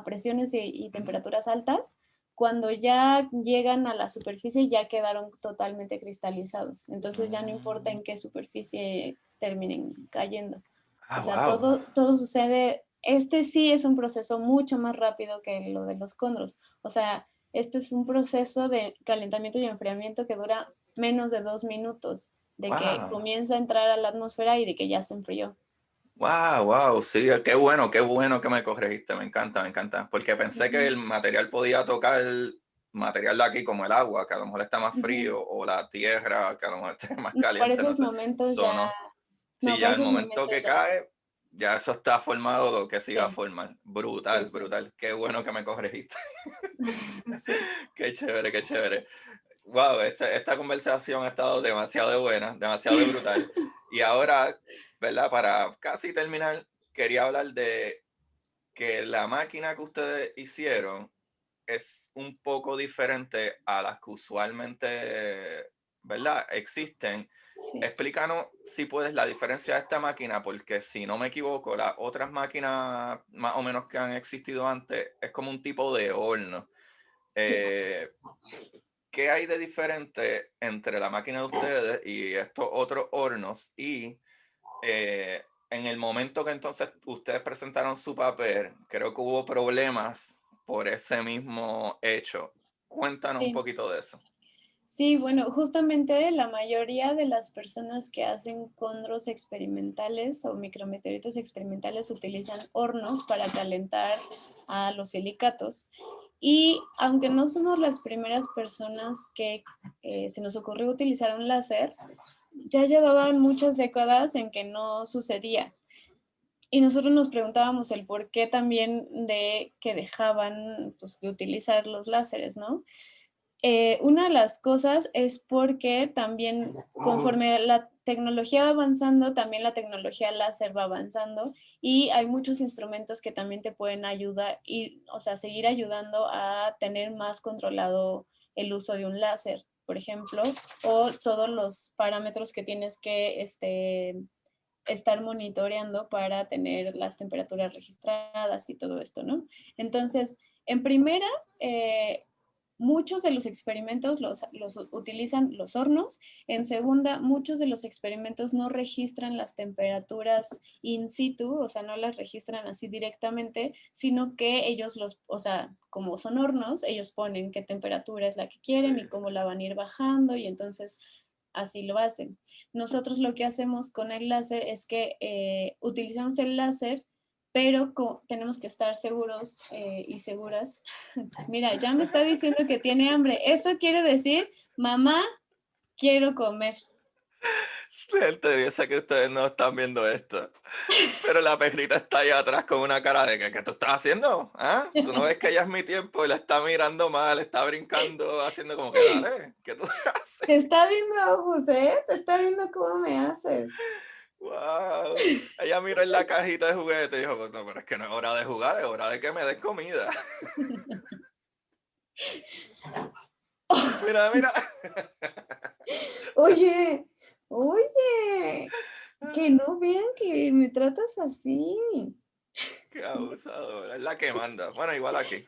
S2: presiones y
S1: Ujú.
S2: temperaturas altas, cuando ya llegan a la superficie ya quedaron totalmente cristalizados. Entonces ya no importa
S1: Mm.
S2: en qué superficie terminen cayendo. O
S1: Ah,
S2: sea,
S1: wow.
S2: todo sucede, este sí es un proceso mucho más rápido que lo de los condros. O sea, esto es un proceso de calentamiento y enfriamiento que dura menos de 2 minutos, de que
S1: Wow.
S2: comienza a entrar a la atmósfera y de que ya se enfrió.
S1: Wow, wow, sí, qué bueno que me corregiste, me encanta, me encanta, porque pensé que
S2: Ujú,
S1: el material podía tocar el material de aquí como el agua, que a lo mejor está más
S2: ujú.
S1: frío, o la tierra, que a lo mejor está más
S2: No, para
S1: caliente, no
S2: esos
S1: sé,
S2: momentos ya,
S1: sonó.
S2: no,
S1: Sí,
S2: para
S1: ya el
S2: esos
S1: momento
S2: momentos
S1: que
S2: ya,
S1: cae, ya eso está formado lo que se iba a
S2: sí,
S1: formar.
S2: sí,
S1: Brutal,
S2: sí,
S1: brutal,
S2: sí,
S1: qué
S2: sí.
S1: bueno que me corregiste.
S2: Sí.
S1: Qué chévere, qué chévere. Wow, esta conversación ha estado demasiado buena, demasiado brutal. Y ahora, ¿verdad? Para casi terminar, quería hablar de que la máquina que ustedes hicieron es un poco diferente a las que usualmente, ¿verdad? Existen.
S2: Sí.
S1: Explícanos si puedes la diferencia de esta máquina, porque si no me equivoco, las otras máquinas más o menos que han existido antes es como un tipo de horno.
S2: Sí.
S1: Eh, ¿Qué hay de diferente entre la máquina de ustedes y estos otros hornos? Y en el momento que entonces ustedes presentaron su papel, creo que hubo problemas por ese mismo hecho. Cuéntanos un
S2: Sí.
S1: poquito de eso.
S2: Sí, bueno, justamente la mayoría de las personas que hacen condros experimentales o micrometeoritos experimentales utilizan hornos para calentar a los silicatos. Y aunque no somos las primeras personas que se nos ocurrió utilizar un láser, ya llevaban muchas décadas en que no sucedía. Y nosotros nos preguntábamos el por qué también de que dejaban pues, de utilizar los láseres, ¿no? Una de las cosas es porque también conforme la tecnología va avanzando, también la tecnología láser va avanzando y hay muchos instrumentos que también te pueden ayudar y, o sea, seguir ayudando a tener más controlado el uso de un láser, por ejemplo, o todos los parámetros que tienes que estar monitoreando para tener las temperaturas registradas y todo esto, ¿no? Entonces, en primera, eh, muchos de los experimentos los utilizan los hornos. En segunda, muchos de los experimentos no registran las temperaturas in situ, o sea, no las registran así directamente, sino que ellos o sea, como son hornos, ellos ponen qué temperatura es la que
S1: Sí,
S2: quieren y cómo la van a ir bajando y entonces así lo hacen. Nosotros lo que hacemos con el láser es que utilizamos el láser, pero tenemos que estar seguros y seguras. Mira, ya me está diciendo que tiene hambre. Eso quiere decir, mamá, quiero comer.
S1: gente, yo sé que ustedes no están viendo esto, pero la perrita está ahí atrás con una cara de que, ¿qué tú estás haciendo? ¿Ah? ¿Tú no ves que ya es mi tiempo y la está mirando mal, está brincando, haciendo como que, dale, ¿qué tú haces?
S2: Te está viendo a ojos, ¿eh? Te está viendo cómo me haces.
S1: Wow. Ella miró en la cajita de juguete y dijo, "Pues no, pero es que no es hora de jugar, es hora de que me des comida." Mira, mira.
S2: Oye, oye, que no vean que me tratas así.
S1: Qué abusadora. Es la que manda. Bueno, aquí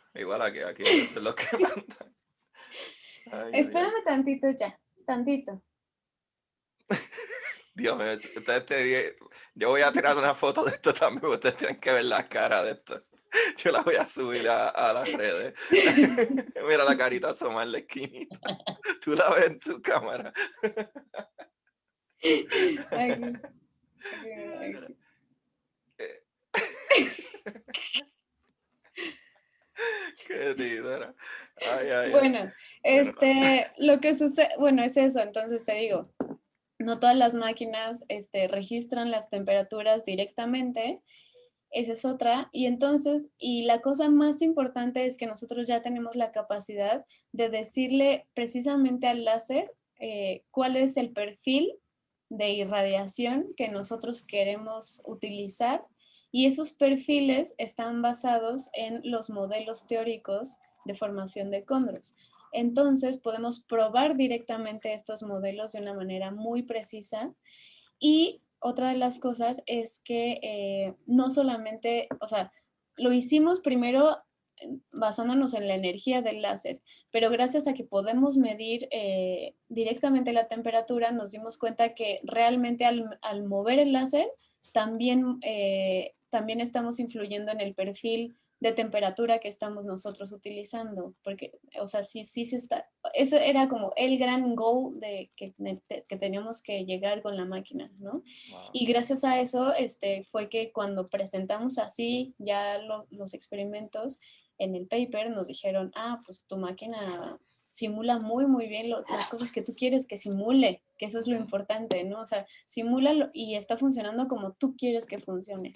S1: ellos son los que mandan. Ay, ay, ay.
S2: Espérame tantito ya, tantito.
S1: Dios mío, yo voy a tirar una foto de esto también, porque ustedes tienen que ver la cara de esto. Yo la voy a subir a las redes. Mira la carita asomar en la esquinita. Tú la ves en tu cámara.
S2: Aquí, aquí, mira, aquí.
S1: Qué títere. Ay, ay, ay.
S2: Bueno,
S1: Bueno,
S2: lo que sucede, bueno, es eso, entonces te digo, no todas las máquinas registran las temperaturas directamente Esa es otra. Y entonces, y la cosa más importante es que nosotros ya tenemos la capacidad de decirle precisamente al láser cuál es el perfil de irradiación que nosotros queremos utilizar. Y esos perfiles están basados en los modelos teóricos de formación de cóndrulos. Entonces, podemos probar directamente estos modelos de una manera muy precisa y otra de las cosas es que no solamente, o sea, lo hicimos primero basándonos en la energía del láser, pero gracias a que podemos medir directamente la temperatura, nos dimos cuenta que realmente al mover el láser también, también estamos influyendo en el perfil de temperatura que estamos nosotros utilizando, porque, o sea, sí se está, eso era como el gran goal que teníamos que llegar con la máquina, ¿no?
S1: Wow.
S2: Y gracias a eso fue que cuando presentamos así ya los experimentos en el paper, nos dijeron, pues tu máquina simula muy, muy bien las cosas que tú quieres que simule, que eso es lo importante, ¿no? O sea, simula y está funcionando como tú quieres que funcione.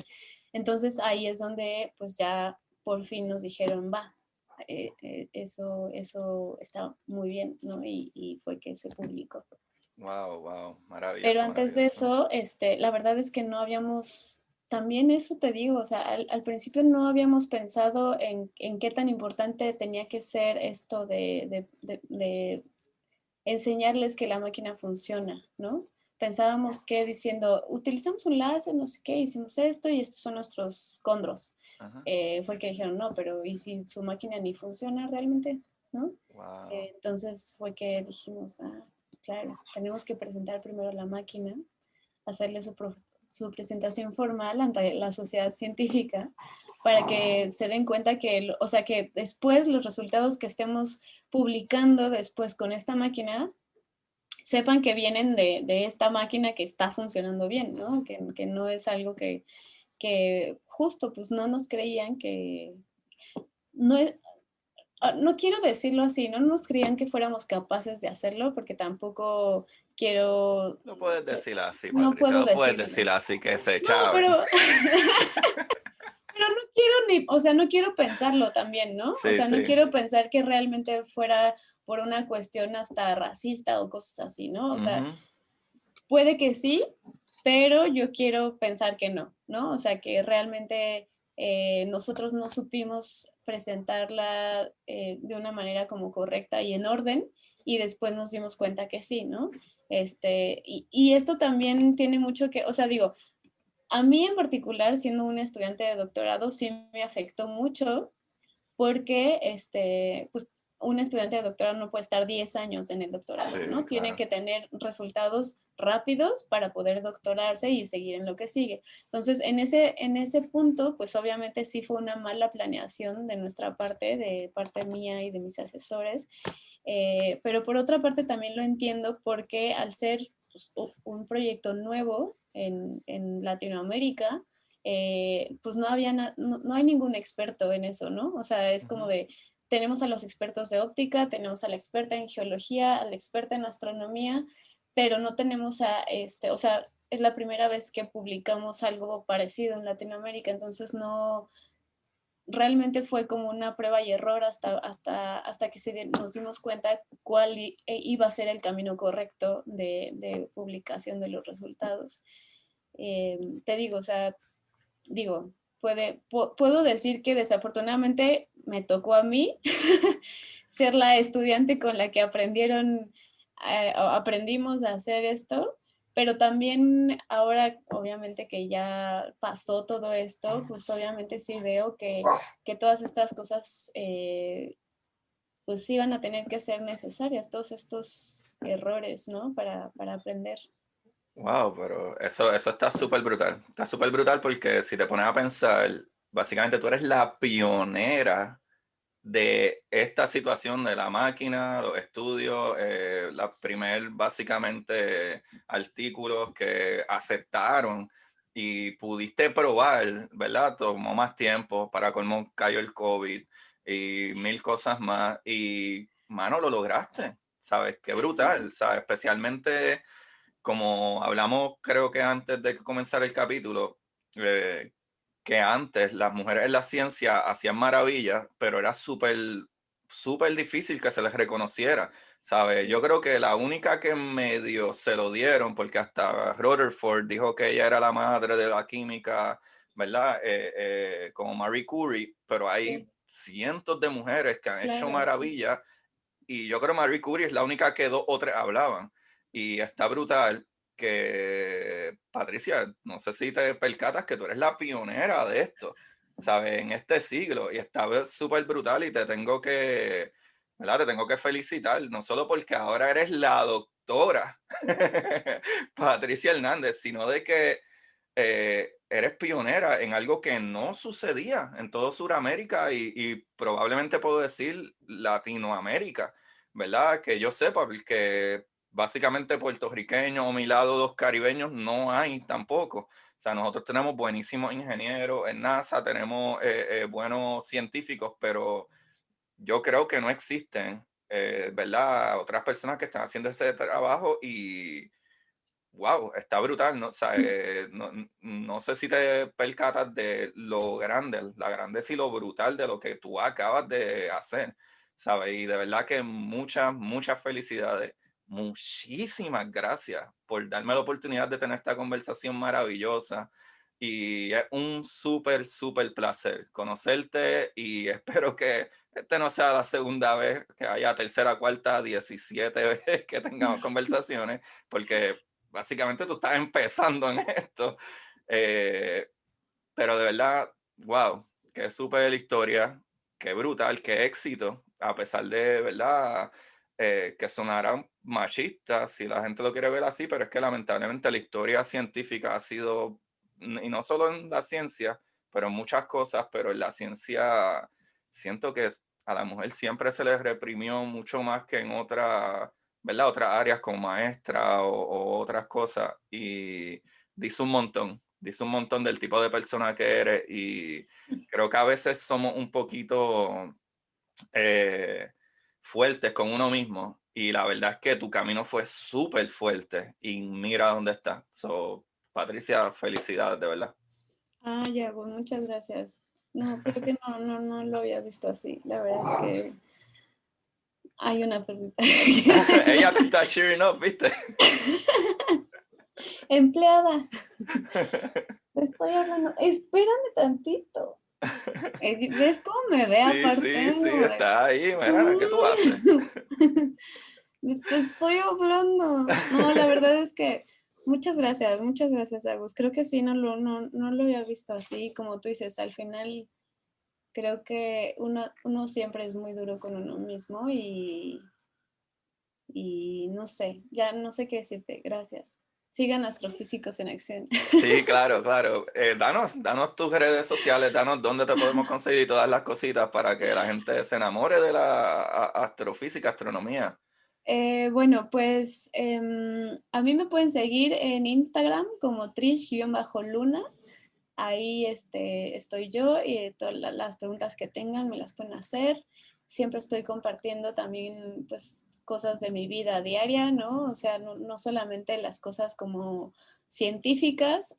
S2: Entonces ahí es donde pues ya por fin nos dijeron, eso está muy bien, ¿no? Y fue que se publicó.
S1: Wow, wow,
S2: Pero
S1: maravilloso,
S2: antes de
S1: maravilloso.
S2: eso, la verdad es que no habíamos, también eso te digo, o sea, al principio no habíamos pensado en qué tan importante tenía que ser esto de enseñarles que la máquina funciona, ¿no? Pensábamos que diciendo, utilizamos un láser, no sé qué, hicimos esto y estos son nuestros condros.
S1: Ajá.
S2: Fue que dijeron, no, pero ¿y si su máquina ni funciona realmente? ¿No?
S1: Wow.
S2: Entonces fue que dijimos, claro, tenemos que presentar primero la máquina, hacerle su presentación formal ante la sociedad científica para que se den cuenta que, o sea, que después los resultados que estemos publicando después con esta máquina sepan que vienen de esta máquina que está funcionando bien, ¿no? Que no es algo que justo pues no nos creían que, no, no quiero decirlo así, no nos creían que fuéramos capaces de hacerlo porque tampoco quiero,
S1: No puedes decir así,
S2: no
S1: Patricia,
S2: puedo
S1: no puedes
S2: decirlo.
S1: decir así que se
S2: No,
S1: chaven.
S2: pero no quiero ni, o sea, no quiero pensarlo también, ¿no? O
S1: Sí,
S2: sea, no
S1: sí.
S2: quiero pensar que realmente fuera por una cuestión hasta racista o cosas así, ¿no? O sea,
S1: Ujú.
S2: puede que sí, pero yo quiero pensar que no, ¿no? O sea, que realmente nosotros no supimos presentarla de una manera como correcta y en orden, y después nos dimos cuenta que sí, ¿no? Y esto también tiene mucho que, o sea, digo, a mí en particular, siendo una estudiante de doctorado, sí me afectó mucho porque pues, un estudiante de doctorado no puede estar 10 años en el doctorado,
S1: Sí,
S2: ¿no? Tienen
S1: claro.
S2: que tener resultados rápidos para poder doctorarse y seguir en lo que sigue. Entonces, en ese punto, pues obviamente sí fue una mala planeación de nuestra parte, de parte mía y de mis asesores, pero por otra parte también lo entiendo porque al ser pues, un proyecto nuevo en Latinoamérica, pues no hay ningún experto en eso, ¿no? O sea, es como
S1: Ujú.
S2: de, tenemos a los expertos de óptica, tenemos a la experta en geología, a la experta en astronomía, pero no tenemos o sea, es la primera vez que publicamos algo parecido en Latinoamérica, entonces no, realmente fue como una prueba y error hasta que nos dimos cuenta cuál iba a ser el camino correcto de publicación de los resultados. Te digo, o sea, digo, puedo decir que desafortunadamente me tocó a mí ser la estudiante con la que aprendimos a hacer esto, pero también ahora, obviamente que ya pasó todo esto, pues obviamente sí veo que todas estas cosas, pues sí van a tener que ser necesarias, todos estos errores, ¿no? Para aprender.
S1: Wow, pero eso está súper brutal. Está súper brutal porque si te pones a pensar, básicamente tú eres la pionera de esta situación de la máquina, los estudios, la primer básicamente artículos que aceptaron y pudiste probar, ¿verdad? Tomó más tiempo, para colmo cayó el COVID y mil cosas más y, mano, lo lograste, ¿sabes? Qué brutal, ¿sabes? Especialmente como hablamos creo que antes de comenzar el capítulo, eh, que antes las mujeres en la ciencia hacían maravillas, pero era súper, súper difícil que se les reconociera, ¿sabes? Yo
S2: Sí,
S1: creo que la única que medio se lo dieron, porque hasta Rutherford dijo que ella era la madre de la química, ¿verdad? Como Marie Curie, pero hay
S2: sí,
S1: cientos de mujeres que han hecho
S2: claro, sí.
S1: maravillas y yo creo que Marie Curie es la única que dos o tres hablaban. Y está brutal que, Patricia, no sé si te percatas que tú eres la pionera de esto, ¿sabes? En este siglo. Y está súper brutal y te tengo que, ¿verdad? Te tengo que felicitar, no solo porque ahora eres la doctora Patricia Hernández, sino de que eres pionera en algo que no sucedía en todo Sudamérica y probablemente puedo decir Latinoamérica, ¿verdad? Que yo sepa, porque básicamente puertorriqueños o mi lado dos caribeños no hay tampoco. O sea, nosotros tenemos buenísimos ingenieros en NASA, tenemos buenos científicos, pero yo creo que no existen, ¿verdad? Otras personas que están haciendo ese trabajo y wow, está brutal, ¿no? O sea, no sé si te percatas de lo grande, la grandeza y lo brutal de lo que tú acabas de hacer, ¿sabes? Y de verdad que muchas, muchas felicidades. Muchísimas gracias por darme la oportunidad de tener esta conversación maravillosa. Y es un súper, súper placer conocerte y espero que este no sea la segunda vez, que haya tercera, cuarta, 17 veces que tengamos conversaciones, porque básicamente tú estás empezando en esto. Eh, pero de verdad, wow, qué súper historia, qué brutal, qué éxito, a pesar de, ¿verdad? Que sonará machista si la gente lo quiere ver así, pero es que lamentablemente la historia científica ha sido, y no solo en la ciencia, pero en muchas cosas, pero en la ciencia siento que a la mujer siempre se le reprimió mucho más que en otras, ¿verdad? Otras áreas como maestra o otras cosas. Y dice un montón del tipo de persona que eres y creo que a veces somos un poquito eh, fuertes con uno mismo y la verdad es que tu camino fue súper fuerte y mira dónde estás. So, Patricia, felicidades, de verdad.
S2: Ah, ya, pues muchas gracias. No, creo que no lo había visto así. La verdad es que hay una perrita.
S1: Ella te está cheering up, ¿viste?
S2: Empleada, te estoy hablando. Espérame tantito. ¿Ves cómo me ve
S1: Sí,
S2: aparte?
S1: sí, sí,
S2: Como de,
S1: está ahí, mira, ¿qué tú haces?
S2: Te estoy hablando. No, la verdad es que muchas gracias, Agus. Creo que sí, no lo había visto así. Como tú dices, al final creo que uno siempre es muy duro con uno mismo y no sé, ya no sé qué decirte. Gracias. Sigan astrofísicos en acción.
S1: Sí, claro, claro. Danos tus redes sociales, danos dónde te podemos conseguir todas las cositas para que la gente se enamore de la astrofísica, astronomía.
S2: Bueno, pues a mí me pueden seguir en Instagram como trish-luna. Ahí estoy yo y todas las preguntas que tengan me las pueden hacer. Siempre estoy compartiendo también pues cosas de mi vida diaria, ¿no? O sea, no solamente las cosas como científicas.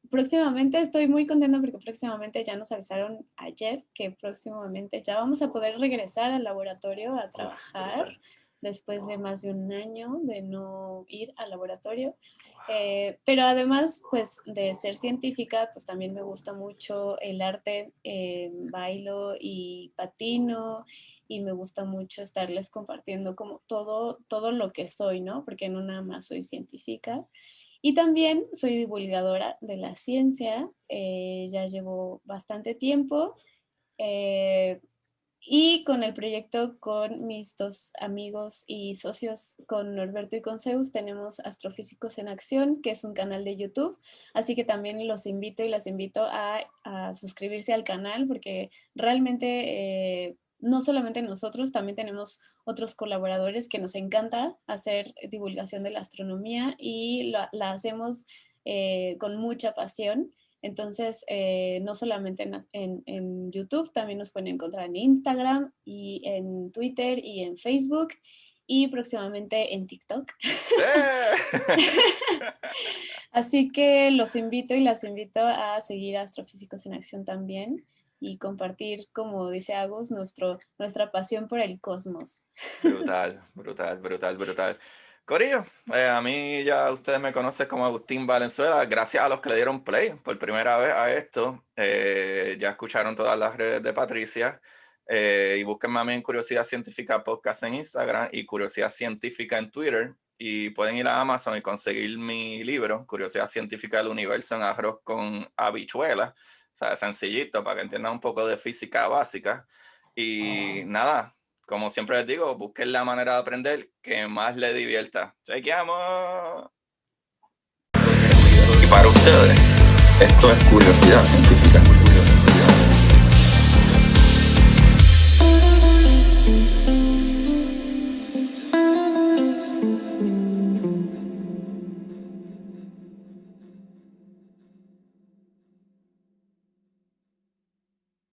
S2: Próximamente estoy muy contenta porque próximamente ya nos avisaron ayer que próximamente ya vamos a poder regresar al laboratorio a
S1: Uf,
S2: trabajar
S1: brutal.
S2: después de más de un año de no ir al laboratorio. Pero además, pues de ser científica, pues también me gusta mucho el arte, bailo y patino y me gusta mucho estarles compartiendo como todo lo que soy, ¿no? Porque no nada más soy científica. Y también soy divulgadora de la ciencia, ya llevo bastante tiempo. Eh, y con el proyecto con mis dos amigos y socios, con Norberto y con Zeus, tenemos Astrofísicos en Acción, que es un canal de YouTube. Así que también los invito y las invito a suscribirse al canal porque realmente no solamente nosotros, también tenemos otros colaboradores que nos encanta hacer divulgación de la astronomía y la hacemos con mucha pasión. Entonces, no solamente en YouTube, también nos pueden encontrar en Instagram y en Twitter y en Facebook y próximamente en TikTok.
S1: ¡Eh!
S2: Así que los invito y las invito a seguir a Astrofísicos en Acción también y compartir, como dice Agus, nuestra pasión por el cosmos.
S1: Brutal, brutal, brutal, brutal. Corillo, a mí ya ustedes me conocen como Agustín Valenzuela, gracias a los que le dieron play por primera vez a esto. Ya escucharon todas las redes de Patricia. Y búsquenme a mí en Curiosidad Científica Podcast en Instagram y Curiosidad Científica en Twitter. Y pueden ir a Amazon y conseguir mi libro, Curiosidad Científica del Universo en arroz con habichuelas. O sea, sencillito para que entiendan un poco de física básica. Y nada, como siempre les digo, busquen la manera de aprender que más les divierta. ¡Chequeamos! Y para ustedes, esto es Curiosidad Científica.